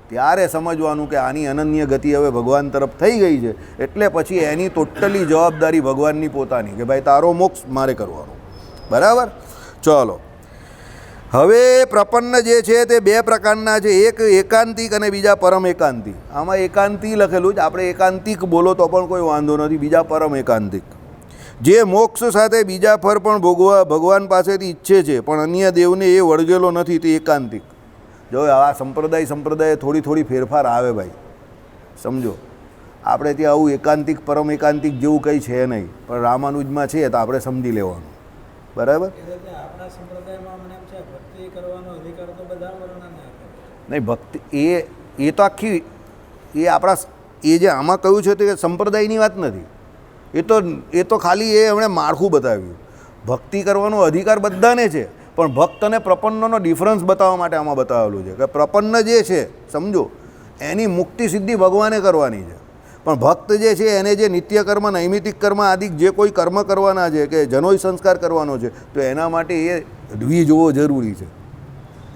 ત્યારે સમજવાનું કે આની અનન્ય ગતિ હવે ભગવાન તરફ થઈ ગઈ છે, એટલે પછી એની ટોટલી જવાબદારી ભગવાનની પોતાની, કે ભાઈ તારો મોક્ષ મારે કરવાનો. બરાબર? ચલો, હવે પ્રપન્ન જે છે તે બે પ્રકારના છે, એક એકાંતિક અને બીજા પરમ એકાંતિક. આમાં એકાંતી લખેલું જ, આપણે એકાંતિક બોલો તો પણ કોઈ વાંધો નથી, બીજા પરમ એકાંતિક. જે મોક્ષ સાથે બીજા ફર પણ ભોગવા ભગવાન પાસેથી ઈચ્છે છે પણ અન્ય દેવને એ વળગેલો નથી, તે એકાંતિક. જો આ સંપ્રદાય થોડી ફેરફાર આવે ભાઈ, સમજો. આપણે ત્યાં આવું એકાંતિક પરમ એકાંતિક જેવું કંઈ છે નહીં, પણ રામાનુજમાં છે તો આપણે સમજી લેવાનું. બરાબર? નહીં, ભક્તિ એ તો આખી એ આપણા એ જે આમાં કહ્યું છે તે સંપ્રદાયની વાત નથી, એ તો ખાલી એ એમણે માળખું બતાવ્યું. ભક્તિ કરવાનો અધિકાર બધાને છે, પણ ભક્ત અને પ્રપન્નનો ડિફરન્સ બતાવવા માટે આમાં બતાવેલું છે કે પ્રપન્ન જે છે, સમજો, એની મુક્તિ સિદ્ધિ ભગવાને કરવાની છે, પણ ભક્ત જે છે એને જે નિત્ય કર્મ, નૈમિતિક કર્મ આદિ જે કોઈ કર્મ કરવાના છે, કે જનોય સંસ્કાર કરવાનો છે, તો એના માટે એ દ્વિ જોવો જરૂરી છે.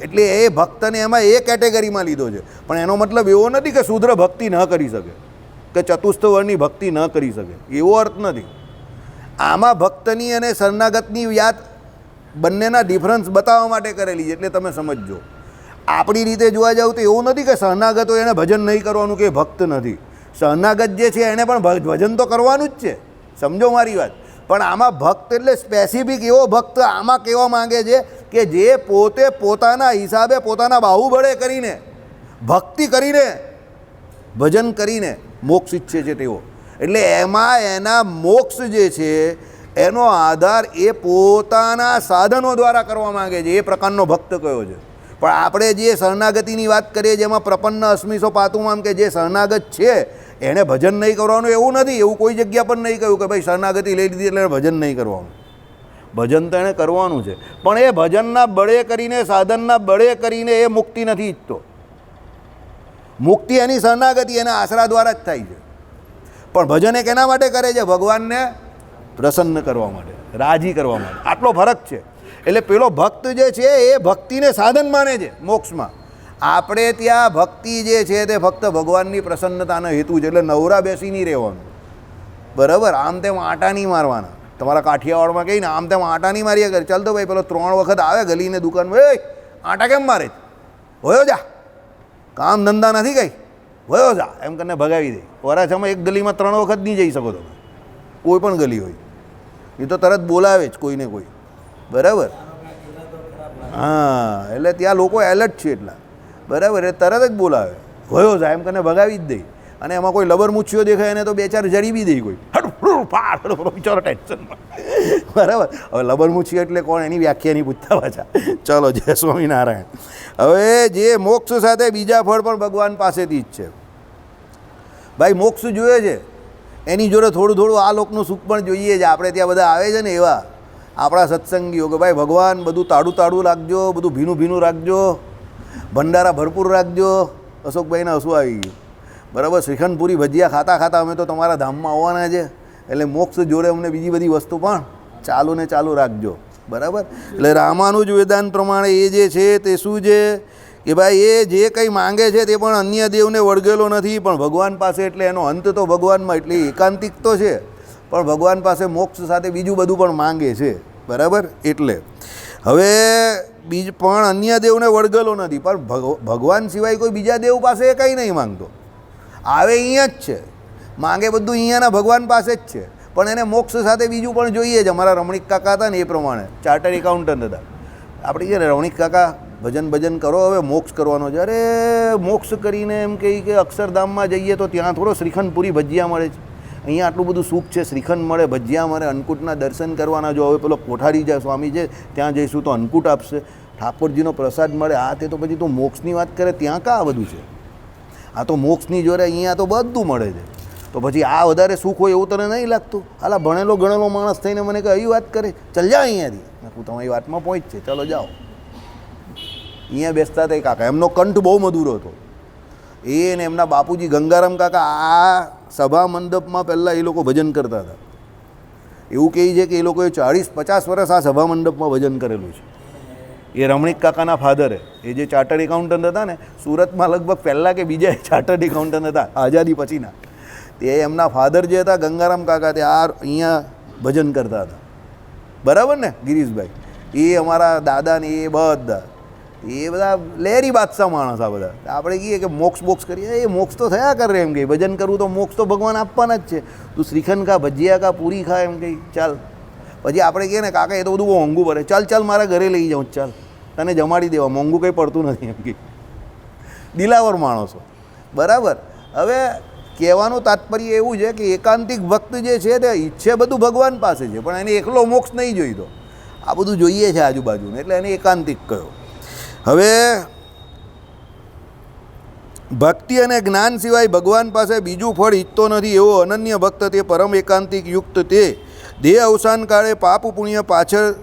એટલે એ ભક્તને એમાં એ કેટેગરીમાં લીધો છે, પણ એનો મતલબ એવો નથી કે શુદ્ર ભક્તિ ન કરી શકે, કે ચતુસ્થ વર્ણની ભક્તિ ન કરી શકે, એવો અર્થ નથી. આમાં ભક્તની અને શરણાગતની યાદ બંનેના ડિફરન્સ બતાવવા માટે કરેલી છે, એટલે તમે સમજજો. આપણી રીતે જોવા જાવ તો એવું નથી કે શરણાગત હોય એને ભજન નહીં કરવાનું, કે ભક્ત નથી. શરણાગત જે છે એને પણ ભજન તો કરવાનું જ છે, સમજો મારી વાત. પણ આમાં ભક્ત એટલે સ્પેસિફિક એવો ભક્ત આમાં કહેવા માંગે છે કે જે પોતે પોતાના હિસાબે પોતાના બાહુબળે કરીને ભક્તિ કરીને ભજન કરીને મોક્ષ ઈચ્છે છે તેઓ. એટલે એમાં એના મોક્ષ જે છે એનો આધાર એ પોતાના સાધનો દ્વારા કરવા માંગે છે, એ પ્રકારનો ભક્ત કયો છે. પણ આપણે જે શરણાગતિની વાત કરીએ, જેમાં પ્રપન્ન અસ્મિસો પાતુમામ, કે જે શરણાગત છે એણે ભજન નહીં કરવાનું, એવું નથી. એવું કોઈ જગ્યા પર નહીં કહ્યું કે ભાઈ શરણાગતિ લઈ લીધી એટલે ભજન નહીં કરવાનું. ભજન તો એણે કરવાનું છે, પણ એ ભજનના બળે કરીને, સાધનના બળે કરીને એ મુક્તિ નથી ઈચ્છતો. મુક્તિ એની શરણાગતિ એના આશરા દ્વારા જ થાય છે. પણ ભજન એ કેના માટે કરે છે? ભગવાનને પ્રસન્ન કરવા માટે, રાજી કરવા માટે. આટલો ફરક છે. એટલે પેલો ભક્ત જે છે એ ભક્તિને સાધન માને છે મોક્ષમાં. આપણે ત્યાં ભક્તિ જે છે તે ફક્ત ભગવાનની પ્રસન્નતાનો હેતુ છે, એટલે નવરા બેસી નહીં રહેવાનું. બરાબર? આમ તેમ આટા નહીં મારવાના. તમારા કાઠિયાવાડમાં કહીને આમ તેમ આટા નહીં માર્યા કરે. ચાલ તો ભાઈ પેલો 3 વખત આવે ગલીને દુકાનમાં, એ આટા કેમ મારે છે? હોયો જા, કામ ધંધા નથી કંઈ, હોયો જા, એમ કરીને ભગાવી દે. વરાછામાં એક ગલીમાં 3 વખત નહીં જઈ શકો તમે, કોઈ પણ ગલી હોય. એ તો તરત બોલાવે જ કોઈને કોઈ. બરાબર? હા, એટલે ત્યાં લોકો એલર્ટ છે એટલા. બરાબર? એ તરત જ બોલાવે, હોયો જા, એમ કરીને ભગાવી જ દે. અને એમાં કોઈ લબર મૂછીઓ દેખાય એને તો 2-4 જડી બી દે કોઈ, બિચારો ટેન્શનમાં. બરાબર? હવે લબર મૂછી એટલે કોણ, એની વ્યાખ્યા નહીં પૂછતા પાછા. ચલો, જય સ્વામિનારાયણ. હવે જે મોક્ષ સાથે બીજા ફળ પણ ભગવાન પાસેથી જ છે. ભાઈ મોક્ષ જોઈએ છે, એની જોડે થોડું આ લોકનું સુખ પણ જોઈએ છે. આપણે ત્યાં બધા આવે છે ને એવા આપણા સત્સંગીઓ, કે ભાઈ ભગવાન બધું તાડું રાખજો, બધું ભીનું રાખજો, ભંડારા ભરપૂર રાખજો. અશોકભાઈને હસવું આવી ગયું. બરાબર? શ્રીખંડ પૂરી ભજીયા ખાતા અમે તો તમારા ધામમાં આવવાના છે, એટલે મોક્ષ જોડે અમને બીજી બધી વસ્તુ પણ ચાલુ રાખજો. બરાબર? એટલે રામાનુજ વેદાંત પ્રમાણે એ જે છે તે શું છે કે ભાઈ એ જે કંઈ માંગે છે તે પણ અન્ય દેવને વળગેલો નથી, પણ ભગવાન પાસે, એટલે એનો અંત તો ભગવાનમાં. એટલે એકાંતિક તો છે, પણ ભગવાન પાસે મોક્ષ સાથે બીજું બધું પણ માંગે છે. બરાબર? એટલે હવે પણ અન્ય દેવને વળગેલો નથી, પણ ભગવાન સિવાય કોઈ બીજા દેવ પાસે એ કંઈ નહીં માંગતો, આવે અહીંયા જ છે, માંગે બધું અહીંયાના ભગવાન પાસે જ છે, પણ એને મોક્ષ સાથે બીજું પણ જોઈએ છે. અમારા રમણીક કાકા હતા ને એ પ્રમાણે ચાર્ટર્ડ એકાઉન્ટન્ટ હતા. આપણે કહીએ ને રમણીક કાકા ભજન કરો, હવે મોક્ષ કરવાનો છે. અરે મોક્ષ કરીને એમ કહી કે અક્ષરધામમાં જઈએ તો ત્યાં થોડો શ્રીખંડ પૂરી ભજીયા મળે છે, અહીંયા આટલું બધું સુખ છે, શ્રીખંડ મળે, ભજીયા મળે, અન્નકૂટના દર્શન કરવાના. જો હવે પેલો કોઠારી જાય સ્વામી છે ત્યાં જઈશું તો અન્નકૂટ આપશે, ઠાકોરજીનો પ્રસાદ મળે, આ તે તો પછી તું મોક્ષની વાત કરે, ત્યાં કાં આ બધું છે? આ તો મોક્ષની જોડે અહીંયા તો બધું મળે છે, તો પછી આ વધારે સુખ હોય એવું તને નહીં લાગતું? આલા ભણેલો ગણેલો માણસ થઈને મને કહે આવી વાત કરે, ચાલ જા અહીંયાથી. હું તમારી વાતમાં પહોંચ છે, ચાલો જાઓ. અહીંયા બેસતા હતા કાકા, એમનો કંઠ બહુ મધુર હતો. એ ને એમના બાપુજી ગંગારામ કાકા આ સભા મંડપમાં પહેલાં એ લોકો ભજન કરતા હતા. એવું કહે છે કે એ લોકોએ 40-50 વર્ષ આ સભા મંડપમાં ભજન કરેલું છે. એ રમણીક કાકાના ફાધરે, એ જે ચાર્ટર્ડ એકાઉન્ટન્ટ હતા ને, સુરતમાં લગભગ પહેલાં કે બીજા ચાર્ટર્ડ એકાઉન્ટન્ટ હતા આઝાદી પછીના, તે એમના ફાધર જે હતા ગંગારામ કાકા, તે આ અહીંયા ભજન કરતા હતા. બરાબર ને ગિરીશભાઈ? એ અમારા દાદા ને એ બધા લહેરી બાદશાહ માણસ. આ બધા આપણે કહીએ કે મોક્ષ કરીએ, એ મોક્ષ તો થયા કરે એમ કહી, ભજન કરવું તો મોક્ષ તો ભગવાન આપવાના જ છે. તું શ્રીખંડ ખા, ભજીયા ખા, પૂરી ખા, એમ કહી ચાલ. પછી આપણે કહીએ ને કાકા એ તો બધું બહુ મોંઘું પડે, ચાલ મારા ઘરે લઈ જાઉં, ચાલ તને જમાડી દેવા, મોંઘું કંઈ પડતું નથી એમ કહી. દિલાવર માણસો. બરાબર. હવે કહેવાનું તાત્પર્ય એવું છે કે એકાંતિક ભક્ત જે છે તે ઈચ્છે બધું ભગવાન પાસે છે, પણ એને એકલો મોક્ષ નહીં જોઈતો, આ બધું જોઈએ છે આજુબાજુને, એટલે એને એકાંતિક કહ્યો. હવે ભક્તિ અને જ્ઞાન સિવાય ભગવાન પાસે બીજું ફળ ઈચ્છતો નથી એવો અનન્ય ભક્ત, તે પરમ એકાંતિક યુક્ત, તે દેહ અવસાન કાળે પાપ પુણ્ય પાછળ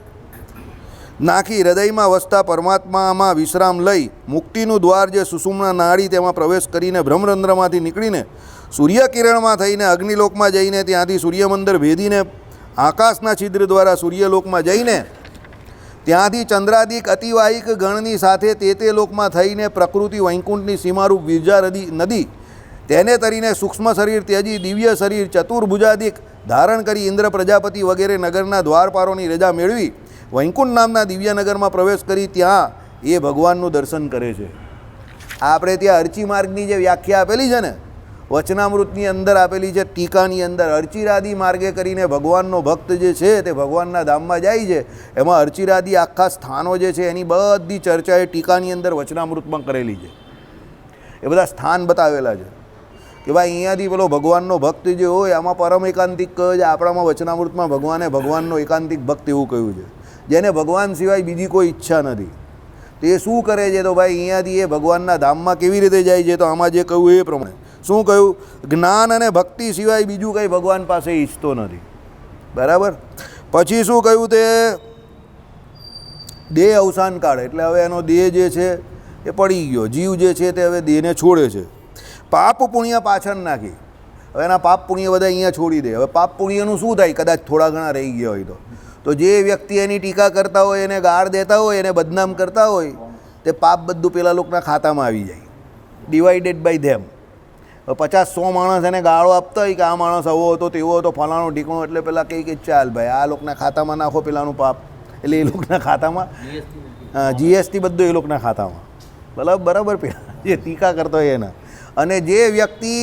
નાખી હૃદયમાં વસતા પરમાત્મામાં વિશ્રામ લઈ મુક્તિનું દ્વાર જે સુષુમ્ના નાડી તેમાં પ્રવેશ કરીને બ્રહ્મરંધ્રમાંથી નીકળીને સૂર્યકિરણમાં થઈને અગ્નિલોકમાં જઈને ત્યાંથી સૂર્યમંદર ભેદીને આકાશના છિદ્ર દ્વારા સૂર્યલોકમાં જઈને ત્યાંથી ચંદ્રાદિક અતિવાહિક ગણની સાથે તે લોકમાં થઈને પ્રકૃતિ વૈકુંઠની સીમારૂપ વિરજા નદી તેને તરીને સૂક્ષ્મ શરીર ત્યજી દિવ્ય શરીર ચતુર્ભુજાદિક ધારણ કરી ઇન્દ્ર પ્રજાપતિ વગેરે નગરના દ્વારપારોની રજા મેળવી વૈકુંઠ નામના દિવ્યનગરમાં પ્રવેશ કરી ત્યાં એ ભગવાનનું દર્શન કરે છે. આપણે ત્યાં અર્ચી માર્ગની જે વ્યાખ્યા આપેલી છે ને, વચનામૃતની અંદર આપેલી છે, ટીકાની અંદર અર્ચિરાદી માર્ગે કરીને ભગવાનનો ભક્ત જે છે તે ભગવાનના ધામમાં જાય છે. એમાં અર્ચિરાદી આખા સ્થાનો જે છે એની બધી ચર્ચા એ ટીકાની અંદર વચનામૃતમાં કરેલી છે. એ બધા સ્થાન બતાવેલા છે કે ભાઈ અહીંયાથી પેલો ભગવાનનો ભક્ત જે હોય આમાં પરમ એકાંતિક કહે છે. આપણામાં વચનામૃતમાં ભગવાનનો એકાંતિક ભક્ત એવું કહ્યું છે, જેને ભગવાન સિવાય બીજી કોઈ ઈચ્છા નથી. તે શું કરે છે? તો ભાઈ અહીંયાથી એ ભગવાનના ધામમાં કેવી રીતે જાય છે? તો આમાં જે કહ્યું એ પ્રમાણે શું કહ્યું? જ્ઞાન અને ભક્તિ સિવાય બીજું કંઈ ભગવાન પાસે ઈચ્છતો નથી. બરાબર. પછી શું કહ્યું? તે દેહ અવસાન કાળ, એટલે હવે એનો દેહ જે છે એ પડી ગયો, જીવ જે છે તે હવે દેહને છોડે છે. પાપ પુણ્ય પાછળ નાખી, હવે એના પાપ પુણ્ય બધા અહીંયા છોડી દે. હવે પાપ પુણ્યનું શું થાય? કદાચ થોડા ઘણા રહી ગયા હોય તો જે વ્યક્તિ એની ટીકા કરતા હોય, એને ગાળ દેતા હોય, એને બદનામ કરતા હોય, તે પાપ બધું પેલા લોકોના ખાતામાં આવી જાય, ડિવાઇડેડ બાય ધેમ. 50-100 માણસ એને ગાળો આપતા હોય કે આ માણસ આવો હતો, તેવો હતો, ફલાણો ઢીકણો, એટલે પેલા કહે કે ચાલ ભાઈ આ લોકોના ખાતામાં નાખો પેલાનું પાપ, એટલે એ લોકોના ખાતામાં જીએસટી બધું એ લોકોના ખાતામાં. બરાબર. પેલા જે ટીકા કરતા હોય એના, અને જે વ્યક્તિ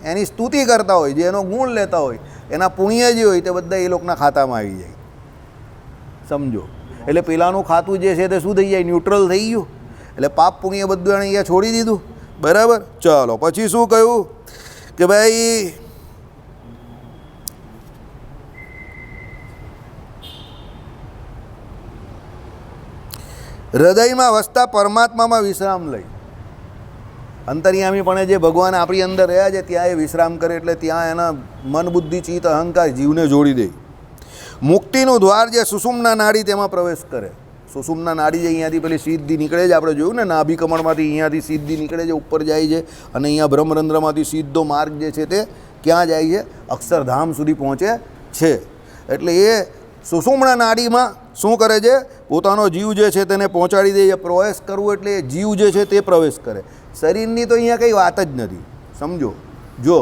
એની સ્તુતિ કરતા હોય, જે એનો ગુણ લેતા હોય, એના પુણ્ય જે હોય તે બધા એ લોકોના ખાતામાં આવી જાય. સમજો? એટલે પેલાનું ખાતું જે છે તે શું થઈ જાય? ન્યુટ્રલ થઈ ગયું. એટલે પાપ પુણ્ય બધું એણે અહીંયા છોડી દીધું. બરાબર. ચાલો પછી શું કહ્યું કે ભાઈ હૃદયમાં વસતા પરમાત્મામાં વિશ્રામ લઈ, અંતર્યામી પણ જે ભગવાન આપણી અંદર રહ્યા છે ત્યાં એ વિશ્રામ કરે, એટલે ત્યાં એના મન બુદ્ધિ ચિત્ત અહંકાર જીવને જોડી દે. મુક્તિનું દ્વાર જે સુષુમ્ના નાડી તેમાં પ્રવેશ કરે. સુષુમ્ના નાડી જે અહીંયાથી પેલી સીધી નીકળે છે, આપણે જોયું ને, નાભી કમળમાંથી અહીંયાથી સીધી નીકળે છે, ઉપર જાય છે, અને અહીંયા બ્રહ્મરંધ્રમાંથી સીધો માર્ગ જે છે તે ક્યાં જાય છે? અક્ષરધામ સુધી પહોંચે છે. એટલે એ સુષુમ્ના નાડીમાં શું કરે છે? પોતાનો જીવ જે છે તેને પહોંચાડી દે છે. પ્રવેશ કરવું એટલે જીવ જે છે તે પ્રવેશ કરે. શરીરની તો અહીંયા કંઈ વાત જ નથી. સમજો? જો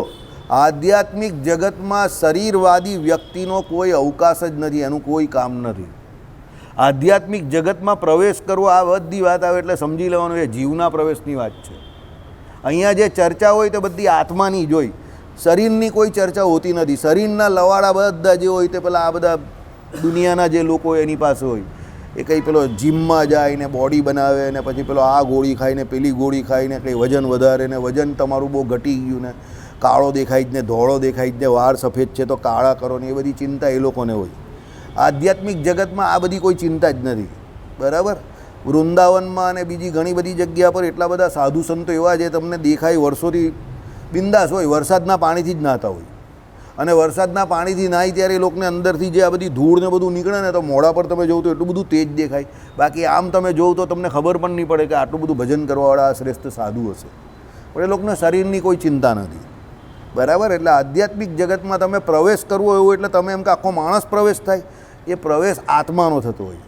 આધ્યાત્મિક જગતમાં શરીરવાદી વ્યક્તિનો કોઈ અવકાશ જ નથી, એનું કોઈ કામ નથી. આધ્યાત્મિક જગતમાં પ્રવેશ કરવો, આ બધી વાત આવે એટલે સમજી લેવાનું એ જીવના પ્રવેશની વાત છે. અહીંયા જે ચર્ચા હોય તે બધી આત્માની જ હોય, શરીરની કોઈ ચર્ચા હોતી નથી. શરીરના લવાડા બધા જે હોય તે પેલા આ બધા દુનિયાના જે લોકો હોય એની પાસે હોય. એ કંઈ પેલો જીમમાં જાય ને બોડી બનાવે ને પછી પેલો આ ગોળી ખાઈને પેલી ગોળી ખાઈને કંઈ વજન વધારે ને વજન તમારું બહુ ઘટી ગયું ને કાળો દેખાય જ ને ધોળો દેખાય જ ને વાળ સફેદ છે તો કાળા કરો ને એ બધી ચિંતા એ લોકોને હોય. આધ્યાત્મિક જગતમાં આ બધી કોઈ ચિંતા જ નથી. બરાબર. વૃંદાવનમાં અને બીજી ઘણી બધી જગ્યા પર એટલા બધા સાધુ સંતો એવા છે તમને દેખાય વર્ષોથી બિંદાસ હોય, વરસાદના પાણીથી જ નહાતા હોય. અને વરસાદના પાણીથી નાહી ત્યારે એ લોકોને અંદરથી જે આ બધી ધૂળ ને બધું નીકળે ને તો મોઢા પર તમે જોવો તો એટલું બધું તેજ દેખાય. બાકી આમ તમે જોવો તો તમને ખબર પણ નહીં પડે કે આટલું બધું ભજન કરવાવાળા શ્રેષ્ઠ સાધુ હશે. પણ એ લોકોને શરીરની કોઈ ચિંતા નથી. બરાબર. એટલે આધ્યાત્મિક જગતમાં તમે પ્રવેશ કરવો એવું એટલે તમે એમ કે આખો માણસ પ્રવેશ થાય, એ પ્રવેશ આત્માનો થતો હોય.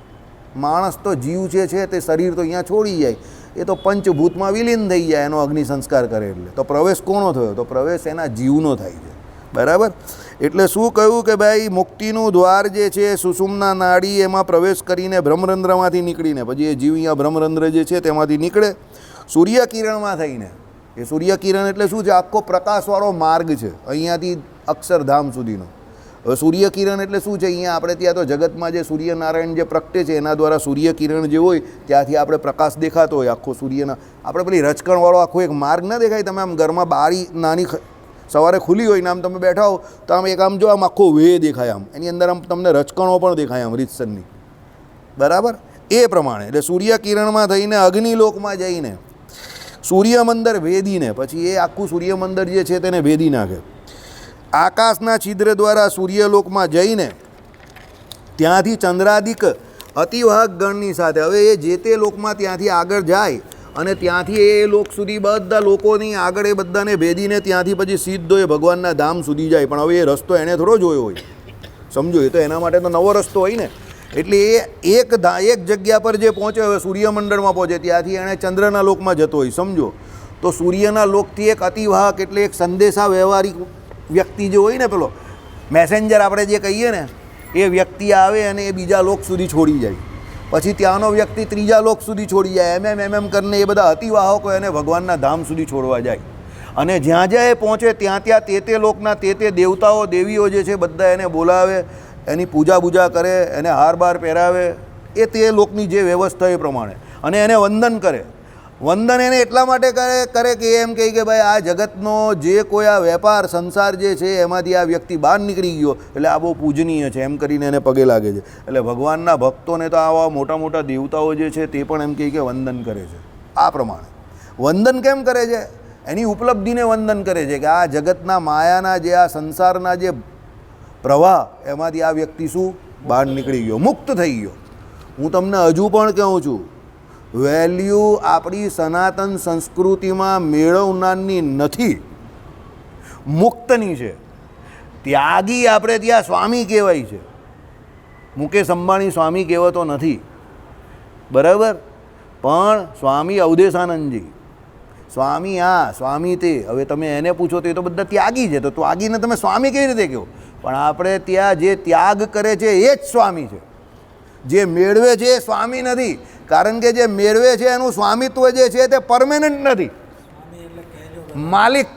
માણસ તો જીવ છે તે શરીર તો અહીંયા છોડી જાય, એ તો પંચભૂતમાં વિલીન થઈ જાય એનો અગ્નિ સંસ્કાર કરે એટલે. તો પ્રવેશ કોનો થયો? તો પ્રવેશ એના જીવનો થાય છે. બરાબર. એટલે શું કહ્યું કે ભાઈ મુક્તિનું દ્વાર જે છે સુષુમ્ના નાડી, એમાં પ્રવેશ કરીને બ્રહ્મરંધ્રમાંથી નીકળીને પછી એ જીવ અહીંયા બ્રહ્મરંધ્ર જે છે તેમાંથી નીકળે સૂર્યકિરણમાં થઈને. એ સૂર્યકિરણ એટલે શું છે? આખો પ્રકાશવાળો માર્ગ છે અહીંયાથી અક્ષરધામ સુધીનો. હવે સૂર્યકિરણ એટલે શું છે? અહીંયા આપણે ત્યાં તો જગતમાં જે સૂર્યનારાયણ જે પ્રગટે છે એના દ્વારા સૂર્યકિરણ જે હોય ત્યાંથી આપણે પ્રકાશ દેખાતો હોય આખો સૂર્યના. આપણે પેલી રચકણવાળો આખો એક માર્ગ ના દેખાય? તમે આમ ઘરમાં બારી નાની સવારે ખુલ્લી હોય ને આમ તમે બેઠા હો તો આમ એક આમ જો આમ આખો વે દેખાય, આમ એની અંદર આમ તમને રચકણો પણ દેખાય આમ રીતસરની. બરાબર. એ પ્રમાણે એટલે સૂર્યકિરણમાં થઈને અગ્નિલોકમાં જઈને સૂર્યમંદર ભેદીને પછી એ આખું સૂર્યમંદર જે છે તેને ભેદી નાખે. આકાશના છિદ્ર દ્વારા સૂર્યલોકમાં જઈને ત્યાંથી ચંદ્રાદિક અતિવાહક ગણની સાથે હવે એ જે તે લોકમાં ત્યાંથી આગળ જાય અને ત્યાંથી એ લોક સુધી બધા લોકોની આગળ એ બધાને ભેદીને ત્યાંથી પછી સીધો એ ભગવાનના ધામ સુધી જાય. પણ હવે એ રસ્તો એણે થોડો જોયો હોય, સમજો. એ તો એના માટે તો નવો રસ્તો હોય ને. એટલે એ એક જગ્યા પર જે પહોંચે હવે સૂર્યમંડળમાં પહોંચે ત્યાંથી એણે ચંદ્રના લોકમાં જતો હોય, સમજો. તો સૂર્યના લોકથી એક અતિવાહક એટલે એક સંદેશા વ્યવહારિક વ્યક્તિ જે હોય ને પેલો મેસેન્જર આપણે જે કહીએ ને એ વ્યક્તિ આવે અને એ બીજા લોક સુધી છોડી જાય. પછી ત્યાંનો વ્યક્તિ ત્રીજા લોક સુધી છોડી જાય. એમ કરીને એ બધા અતિવાહકો એને ભગવાનના ધામ સુધી છોડવા જાય. અને જ્યાં જ્યાં એ પહોંચે ત્યાં તે લોકના તે દેવતાઓ દેવીઓ જે છે બધા એને બોલાવે, એની પૂજા કરે, એને હાર બાર પહેરાવે, એ તે લોકની જે વ્યવસ્થા એ પ્રમાણે. અને એને વંદન કરે. વંદન એને એટલા માટે કરે કે એમ કહે કે ભાઈ આ જગતનો જે કોઈ આ વેપાર સંસાર જે છે એમાંથી આ વ્યક્તિ બહાર નીકળી ગયો એટલે આ બહુ પૂજનીય છે એમ કરીને એને પગે લાગે છે. એટલે ભગવાનના ભક્તોને તો આવા મોટા મોટા દેવતાઓ જે છે તે પણ એમ કહે કે વંદન કરે છે. આ પ્રમાણે વંદન કેમ કરે છે? એની ઉપલબ્ધિને વંદન કરે છે કે આ જગતના માયાના જે આ સંસારના જે પ્રવાહ એમાંથી આ વ્યક્તિ શું બહાર નીકળી ગયો, મુક્ત થઈ ગયો. હું તમને હજુ પણ કહું છું, વેલ્યુ આપણી સનાતન સંસ્કૃતિમાં મેળવનારની નથી, મુક્તની છે. ત્યાગી આપણે ત્યાં સ્વામી કહેવાય છે. મુકેશ અંબાણી સ્વામી કહેવાતો નથી. બરાબર. પણ સ્વામી અવધેશાનંદજી સ્વામી સ્વામી તે હવે તમે એને પૂછો તો એ તો બધા ત્યાગી છે. તો ત્યાગીને તમે સ્વામી કેવી રીતે કહો? પણ આપણે ત્યાં જે ત્યાગ કરે છે એ જ સ્વામી છે. જે મેળવે છે એ સ્વામી નથી. કારણ કે જે મેળવે છે એનું સ્વામિત્વ જે છે તે પરમેનન્ટ નથી. માલિક,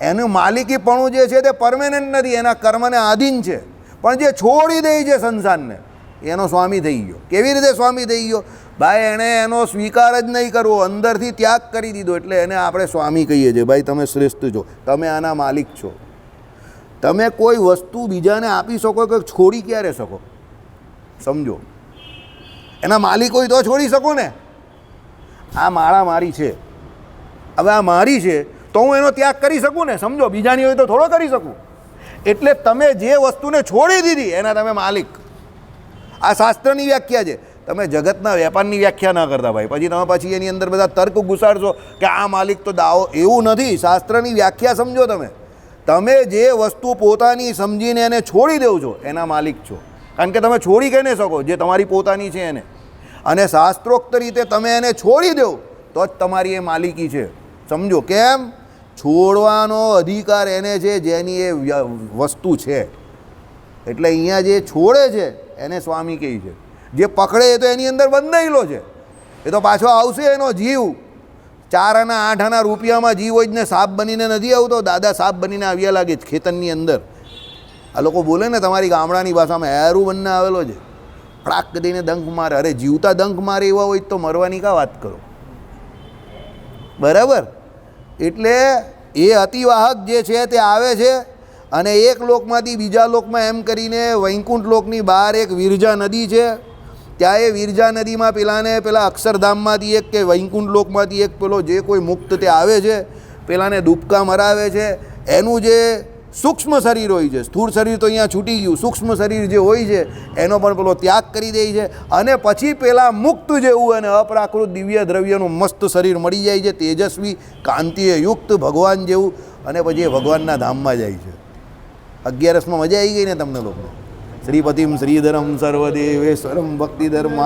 એનું માલિકીપણું જે છે તે પરમેનન્ટ નથી, એના કર્મને આધીન છે. પણ જે છોડી દે છે સંસારને એનો સ્વામી થઈ ગયો. કેવી રીતે સ્વામી થઈ ગયો? ભાઈ એણે એનો સ્વીકાર જ નહીં કરવો, અંદરથી ત્યાગ કરી દીધો. એટલે એને આપણે સ્વામી કહીએ છીએ. ભાઈ તમે શ્રેષ્ઠ છો, તમે આના માલિક છો. તમે કોઈ વસ્તુ બીજાને આપી શકો કે છોડી ક્યારે શકો? સમજો. એના માલિક હોય તો છોડી શકો ને. આ માળા મારી છે, હવે આ મારી છે તો હું એનો ત્યાગ કરી શકું ને, સમજો. બીજાની હોય તો થોડો કરી શકું. એટલે તમે જે વસ્તુને છોડી દીધી એના તમે માલિક. આ શાસ્ત્રની વ્યાખ્યા છે. તમે જગતના વેપારની વ્યાખ્યા ના કરતા ભાઈ. પછી એની અંદર બધા તર્ક ઘુસાડશો કે આ માલિક તો દાવો. એવું નથી. શાસ્ત્રની વ્યાખ્યા સમજો. તમે જે વસ્તુ પોતાની સમજીને એને છોડી દેવ છો એના માલિક છો. કારણ કે તમે છોડી કહી ન શકો જે તમારી પોતાની છે એને. અને શાસ્ત્રોક્ત રીતે તમે એને છોડી દો તો જ તમારી એ માલિકી છે. સમજો. કેમ? છોડવાનો અધિકાર એને છે જેની એ વસ્તુ છે. એટલે અહીંયા જે છોડે છે એને સ્વામી કહે છે. જે પકડે એ તો એની અંદર બંધાયેલો છે, એ તો પાછો આવશે. એનો જીવ 4 આના 8 આના રૂપિયામાં જીવ હોય જ ને સાપ બનીને નથી આવતો. દાદા સાપ બનીને આવ્યા લાગે છે ખેતરની અંદર. આ લોકો બોલે ને તમારી ગામડાની ભાષામાં, હેરું બંને આવેલો છે, ફડાક દઈને દંખ મારે. અરે જીવતા દંખ મારે એવા હોય તો મરવાની કા વાત કરો, બરાબર? એટલે એ અતિવાહક જે છે તે આવે છે અને એક લોકમાંથી બીજા લોકમાં એમ કરીને વૈકુંઠ લોકની બહાર એક વિરજા નદી છે. ત્યાં એ વિરજા નદીમાં પેલા અક્ષરધામમાંથી એક કે વૈકુંઠ લોકમાંથી એક પેલો જે કોઈ મુક્ત તે આવે છે, પેલાને ડૂબકા મરાવે છે. એનું જે સૂક્ષ્મ શરીર હોય છે, સ્થૂળ શરીર તો અહીંયા છૂટી ગયું, સૂક્ષ્મ શરીર જે હોય છે એનો પણ પેલો ત્યાગ કરી દે છે અને પછી પેલા મુક્ત જેવું અને અપ્રાકૃત દિવ્ય દ્રવ્યનું મસ્ત શરીર મળી જાય છે, તેજસ્વી કાંતિએ યુક્ત ભગવાન જેવું. અને પછી એ ભગવાનના ધામમાં જાય છે. 11સમાં મજા આવી ગઈ ને તમને લોકો? શ્રીપતિમ શ્રીધરમ સર્વદેવેશ્વરમ ભક્તિધર્મ